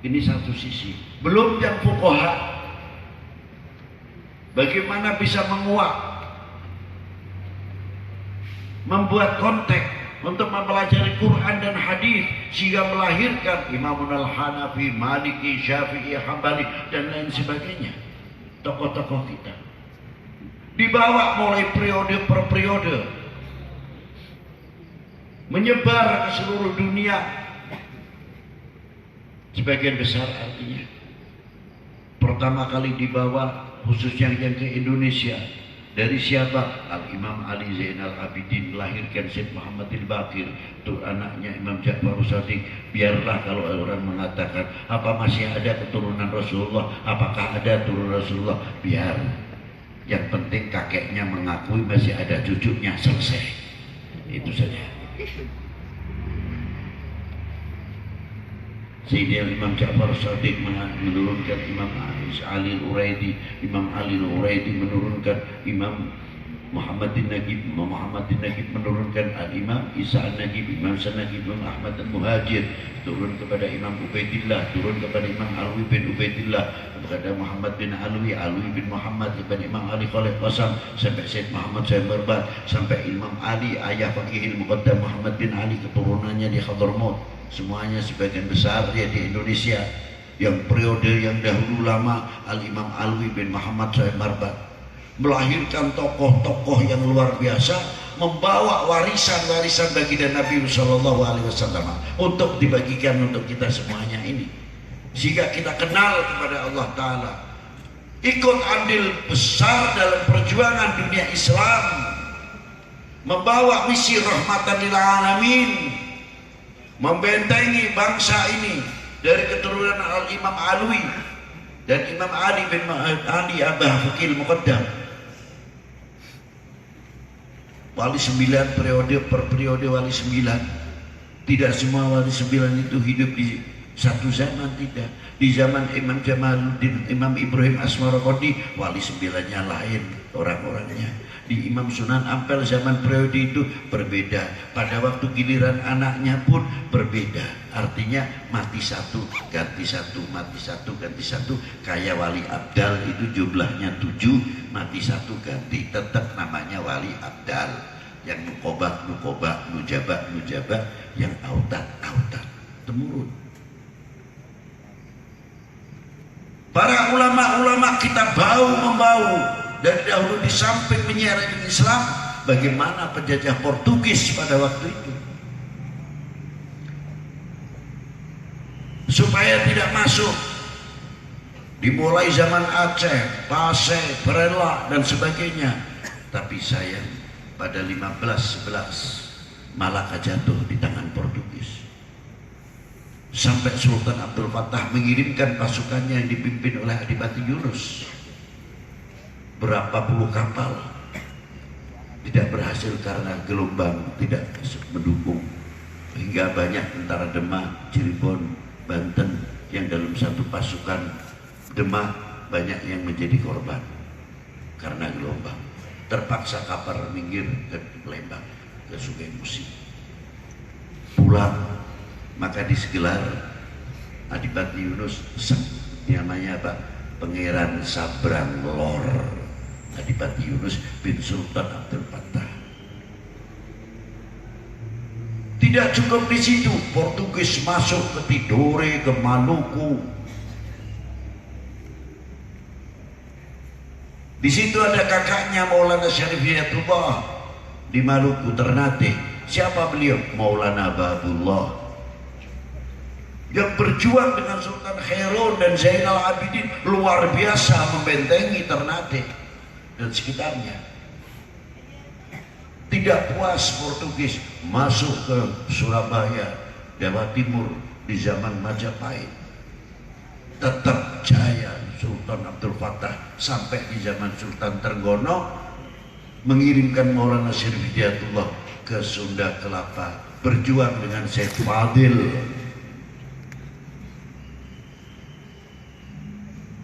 Ini satu sisi. Belum yang fuqaha. Bagaimana bisa menguak, membuat konteks untuk mempelajari Quran dan hadis sehingga melahirkan Imam Al-Hanafi, Maliki, Syafi'i, Hambali dan lain sebagainya. Tokoh-tokoh kita dibawa mulai periode per periode, menyebar ke seluruh dunia. Sebagian besar artinya pertama kali dibawa khususnya yang ke Indonesia dari siapa? Al-Imam Ali Zainal Abidin melahirkan Syekh Muhammad Al-Baqir, itu anaknya Imam Ja'far Shadiq. Biarlah kalau orang mengatakan apa masih ada keturunan Rasulullah, apakah ada turunan Rasulullah, biar, yang penting kakeknya mengakui masih ada cucunya, selesai. Itu saja. Sehingga Imam Ja'far Shadiq menurunkan Imam Ali Al-Uraidi, Imam Ali Al-Uraidi menurunkan Imam Muhammad An-Nagib, Imam Muhammad An-Nagib menurunkan Al-Imam Isa An-Nagib, Imam San-Nagib, Imam Ahmad Al-Muhajir, turun kepada Imam Ubaidillah, turun kepada Imam Alwi bin Ubaidillah, kepada Muhammad bin Alwi, Alwi bin Muhammad, kepada Imam Ali Khalid Qasam, sampai Syed Muhammad Syed Barbat, sampai Imam Ali, ayah Faqihil Muqaddam Muhammad bin Ali, keturunannya di Hadramaut. Semuanya sebagian besar dia di Indonesia. Yang periode yang dahulu lama Al-Imam Alwi bin Muhammad Syed Barbat melahirkan tokoh-tokoh yang luar biasa, membawa warisan-warisan baginda Nabi Sallallahu Alaihi Wasallam untuk dibagikan untuk kita semuanya ini, sehingga kita kenal kepada Allah Ta'ala, ikut andil besar dalam perjuangan dunia Islam, membawa misi rahmatan lil alamin, membentengi bangsa ini dari keturunan Al-Imam Alwi dan Imam Ali bin Ali Abah Faqihil Muqaddam. Wali 9 periode per periode wali 9. Tidak semua wali 9 itu hidup di satu zaman, tidak. Di zaman Imam Jamaluddin, Imam Ibrahim Asmarqandi, wali 9-nya lain orang-orangnya. Di Imam Sunan Ampel zaman periode itu berbeda. Pada waktu giliran anaknya pun berbeda. Artinya mati satu, ganti satu, mati satu, ganti satu. Kayak wali Abdal itu jumlahnya 7, mati satu ganti, tetap namanya wali Abdal. Yang nukobah, nujabah, yang autat, temurun. Para ulama-ulama kita membawa dari dahulu di samping menyiarkan Islam, bagaimana penjajah Portugis pada waktu itu supaya tidak masuk. Dimulai zaman Aceh, Pasai, Perela dan sebagainya. Tapi sayang, pada 1511 Malaka jatuh di tangan Portugis. Sampai Sultan Abdul Fattah mengirimkan pasukannya yang dipimpin oleh Adipati Yunus, berapa puluh kapal, tidak berhasil karena gelombang tidak mendukung, hingga banyak tentara Demak, Cirebon, Banten yang dalam satu pasukan Demak banyak yang menjadi korban karena gelombang. Terpaksa kapal minggir ke Lembang, ke Sungai Musi. Pulang, maka disegelar Adipati Yunus, namanya apa? Pangeran Sabrang Lor, Adipati Yunus bin Sultan Abdul Fattah. Tidak cukup di situ, Portugis masuk ke Tidore, ke Maluku. Di situ ada kakaknya Maulana Syarif Hidayatullah di Maluku, Ternate. Siapa beliau? Maulana Babullah, yang berjuang dengan Sultan Khairun dan Zainal Abidin luar biasa membentengi Ternate dan sekitarnya. Tidak puas Portugis masuk ke Surabaya, Jawa Timur di zaman Majapahit. Tetap jaya Sultan Abdul Fattah sampai di zaman Sultan Trenggono mengirimkan Maulana Syarif Hidayatullah ke Sunda Kelapa berjuang dengan Syekh Fadil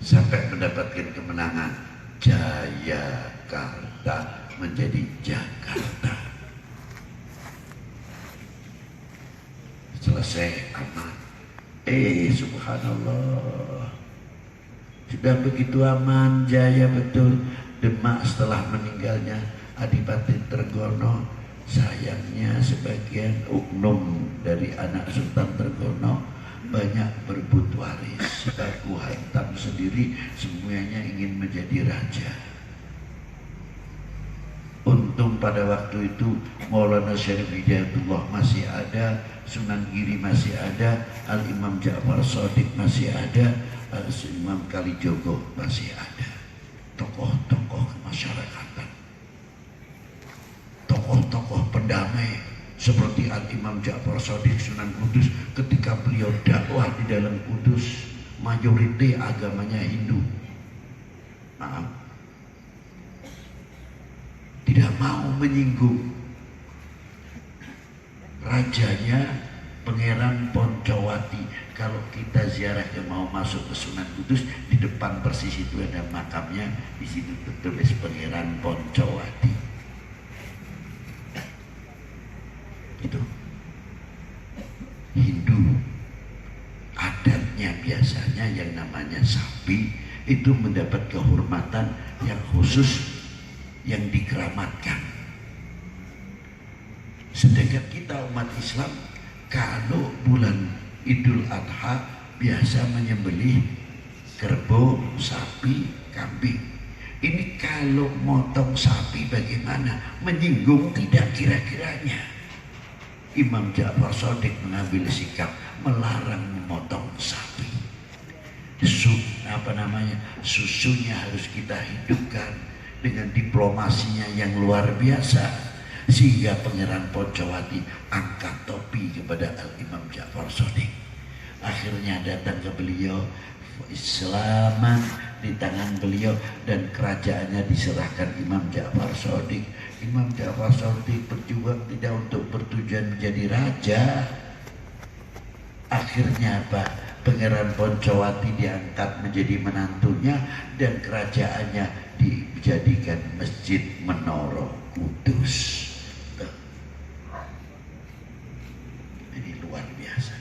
sampai mendapatkan kemenangan. Jayakarta menjadi Jakarta. Selesai aman. Subhanallah, sudah begitu aman, jaya betul. Demak setelah meninggalnya Adipati Trenggono, sayangnya sebagian oknum dari anak Sultan Trenggono banyak berebut waris. Baku Hantam sendiri semuanya ingin menjadi raja. Untung pada waktu itu Maulana Syarif Hidayatullah masih ada, Sunan Giri masih ada, Al-Imam Ja'far Shadiq masih ada, Al-Imam Kalijogo masih ada. Tokoh-tokoh kemasyarakatan, tokoh-tokoh pendamai seperti Al-Imam Ja'far Shadiq Sunan Kudus, ketika beliau dakwah di dalam Kudus, mayoritas agamanya Hindu. Maaf, tidak mau menyinggung rajanya Pangeran Poncowati. Kalau kita ziarah yang mau masuk ke Sunan Kudus, di depan persis itu ada makamnya, di situ tertulis Pangeran Poncowati. Itu Hindu, adatnya biasanya yang namanya sapi itu mendapat kehormatan yang khusus, yang dikeramatkan. Sedangkan kita umat Islam kalau bulan Idul Adha biasa menyembelih kerbau, sapi, kambing. Ini kalau motong sapi bagaimana? Menyinggung tidak kira-kiranya? Imam Ja'far Shadiq mengambil sikap melarang memotong sapi. Susunya harus kita hidupkan dengan diplomasinya yang luar biasa, sehingga Pangeran Poncowati angkat topi kepada Al-Imam Ja'far Shadiq. Akhirnya datang ke beliau, Islaman di tangan beliau, dan kerajaannya diserahkan Imam Ja'far Shadiq. Imam Ja'far Shadiq berjuang tidak untuk bertujuan menjadi raja. Akhirnya apa? Pangeran Poncowati diangkat menjadi menantunya dan kerajaannya dijadikan Masjid Menara Kudus. Ini luar biasa.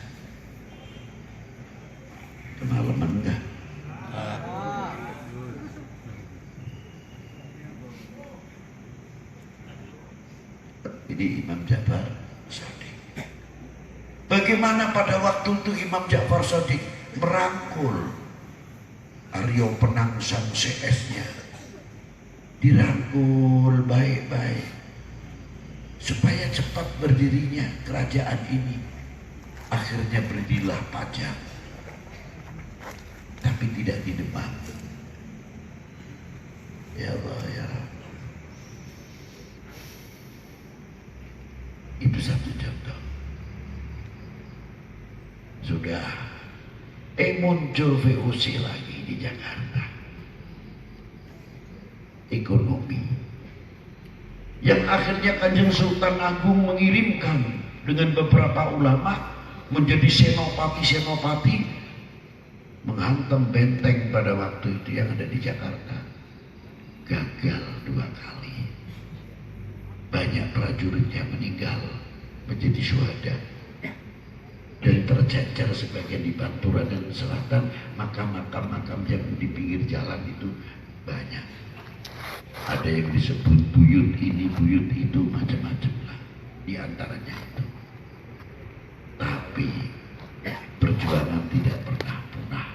Kemalaman enggak? Ini Imam Ja'far Shadiq. Bagaimana pada waktu itu Imam Ja'far Shadiq merangkul Aryo Penangsang CS-nya, dirangkul baik-baik supaya cepat berdirinya kerajaan ini. Akhirnya berdirilah Pajang, tapi tidak di Demak. Ya Allah ya Rabb. muncul VOC lagi di Jakarta. Ekonomi yang akhirnya Kanjeng Sultan Agung mengirimkan dengan beberapa ulama menjadi senopati menghantam benteng pada waktu itu yang ada di Jakarta. Gagal 2 kali. Banyak prajurit yang meninggal menjadi syuhada. Dan tercecer sebagian di Pantura dan Selatan, makam-makam yang di pinggir jalan itu banyak. Ada yang disebut buyut ini, buyut itu, macam-macam lah. Di antaranya itu. Tapi perjuangan tidak pernah punah.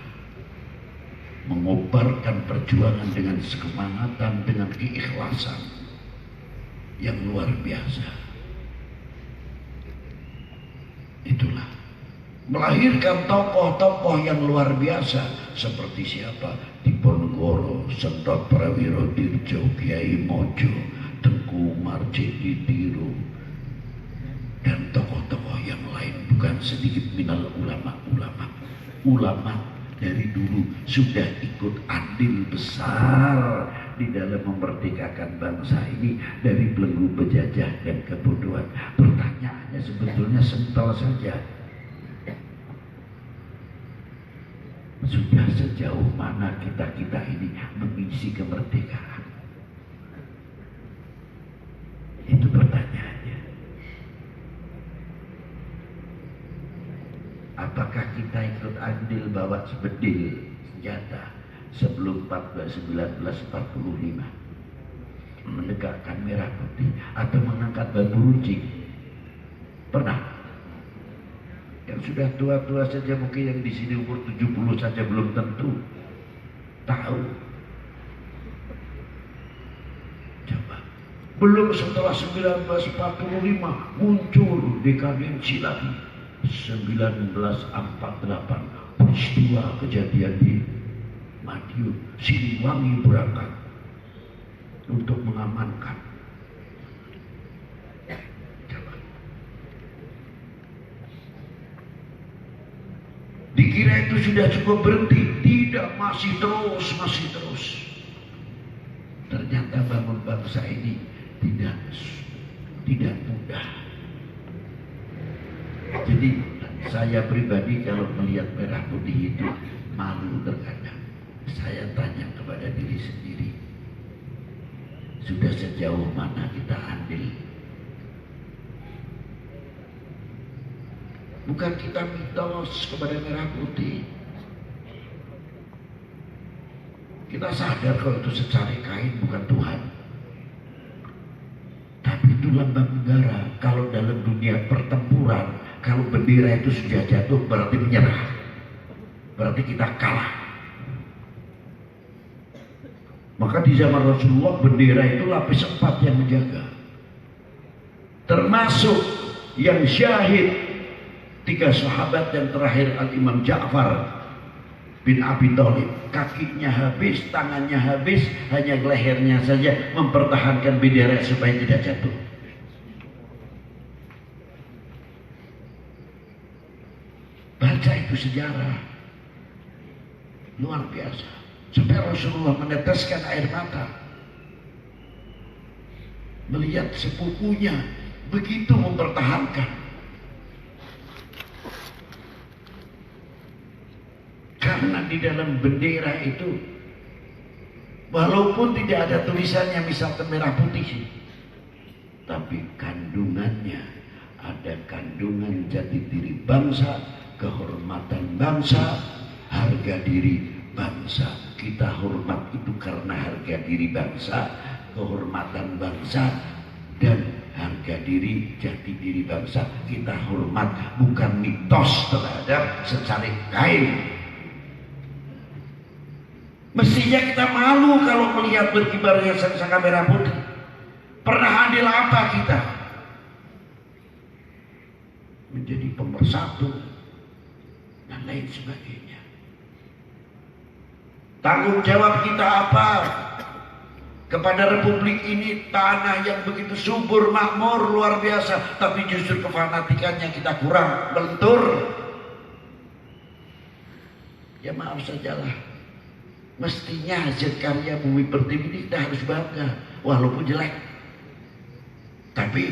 Mengobarkan perjuangan dengan sesemangatan, dengan keikhlasan yang luar biasa. Itulah melahirkan tokoh-tokoh yang luar biasa seperti siapa? Diponegoro, Sedot Prawiro Dirjo, Kiai Mojo, Tengku Marjedi Tiro, dan tokoh-tokoh yang lain. Bukan sedikit minal ulama dari dulu sudah ikut andil besar di dalam memerdekakan bangsa ini dari belenggu penjajah dan kebodohan. Pertanyaannya sebetulnya simpel saja. Sudah sejauh mana kita ini mengisi kemerdekaan? Itu pertanyaannya. Apakah kita ikut andil bawa sebedil senjata sebelum 1945 menegakkan merah putih atau mengangkat bambu runcing? Pernah? Yang sudah tua-tua saja, mungkin yang di sini umur 70 saja belum tentu tahu. Coba. Belum setelah 1945 muncul dekadensi lagi. 1948 peristiwa kejadian di Madiun, Siliwangi berangkat untuk mengamankan. Dikira itu sudah cukup berhenti, tidak, masih terus. Ternyata bangun bangsa ini tidak mudah. Jadi saya pribadi kalau melihat merah putih itu malu terkadang. Saya tanya kepada diri sendiri, sudah sejauh mana kita andil? Bukan kita mitos kepada merah putih. Kita sadar kalau itu secari kain, bukan Tuhan. Tapi itu lambang negara. Kalau dalam dunia pertempuran, kalau bendera itu sudah jatuh berarti menyerah. Berarti kita kalah. Maka di zaman Rasulullah bendera itu lapis 4 yang menjaga. Termasuk yang syahid 3 sahabat yang terakhir Al-Imam Ja'far bin Abi Thalib. Kakinya habis, tangannya habis, hanya lehernya saja mempertahankan bendera supaya tidak jatuh. Baca itu sejarah luar biasa. Sampai Rasulullah meneteskan air mata melihat sepupunya begitu mempertahankan. Karena di dalam bendera itu walaupun tidak ada tulisannya misalkan merah putih, tapi kandungannya ada kandungan jati diri bangsa, kehormatan bangsa, harga diri bangsa. Kita hormat itu karena harga diri bangsa, kehormatan bangsa, dan harga diri, jati diri bangsa. Kita hormat, bukan mitos terhadap secari kain. Mestinya kita malu kalau melihat berkibarnya sang-saka merah putih. Pernah andil apa kita? Menjadi pemersatu dan lain sebagainya. Tanggung jawab kita apa? Kepada republik ini, tanah yang begitu subur, makmur, luar biasa, tapi justru kefanatikannya kita kurang, melentur. Ya maaf sajalah, mestinya hasil karya Bumi Pertiwi ini kita harus bangga, walaupun jelek. Tapi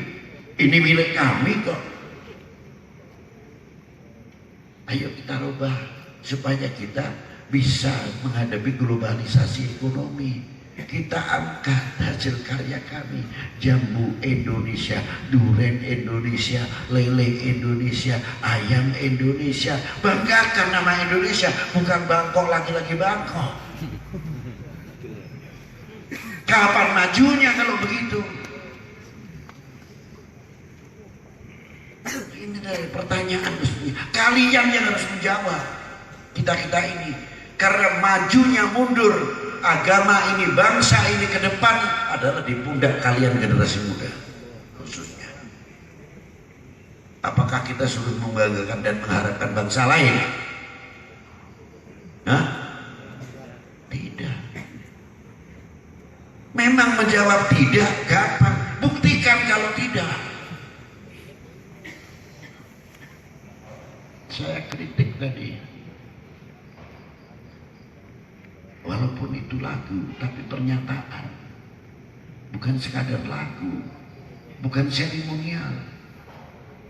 ini milik kami kok. Ayo kita rubah supaya kita bisa menghadapi globalisasi ekonomi. Kita angkat hasil karya kami, jambu Indonesia, duren Indonesia, lele Indonesia, ayam Indonesia. Banggakan nama Indonesia, bukan Bangkok lagi-lagi Bangkok. Kapan majunya kalau begitu? Ini dari pertanyaan mestinya. Kalian yang harus menjawab. Kita ini, karena majunya mundur agama ini, bangsa ini ke depan adalah di pundak kalian generasi muda khususnya. Apakah kita sulit membanggakan dan mengharapkan bangsa lain? Hah? Tidak. Memang menjawab tidak gampang, buktikan kalau tidak. Saya kritik tadi, walaupun itu lagu, tapi pernyataan, bukan sekadar lagu, bukan seremonial.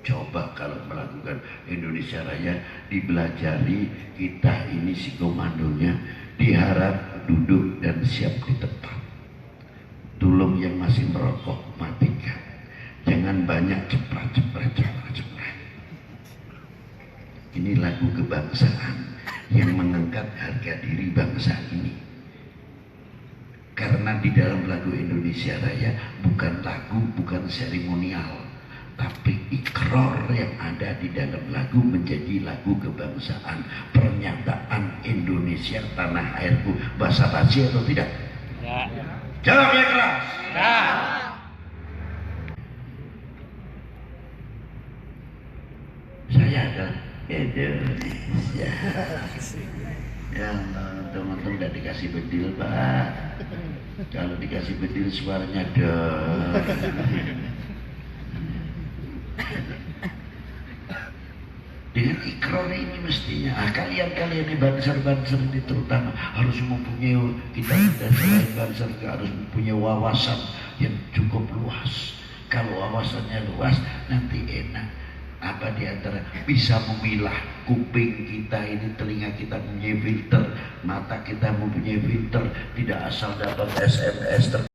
Coba kalau melakukan Indonesia Raya, dibelajari, kita ini si komandonya, diharap duduk dan siap di tempat. Tolong yang masih merokok, matikan. Jangan banyak ceprat-ceprat. Ini lagu kebangsaan yang mengangkat harga diri bangsa ini. Karena di dalam lagu Indonesia Raya bukan lagu, bukan seremonial, tapi ikrar yang ada di dalam lagu menjadi lagu kebangsaan, pernyataan Indonesia tanah airku. Bahasa basi atau tidak? Ya. Jawab yang keras. Ya. Saya adalah Indonesia. Ya, teman-teman udah dikasih bedil, Pak. Kalau dikasih bedil suaranya dong. Dengan ikrar ini mestinya, kalian ini banser-banser ini terutama harus mempunyai, kita selain banser harus mempunyai wawasan yang cukup luas. Kalau wawasannya luas, nanti enak. Apa diantara bisa memilah kuping kita ini, telinga kita mempunyai filter, mata kita mempunyai filter, tidak asal dapat SMS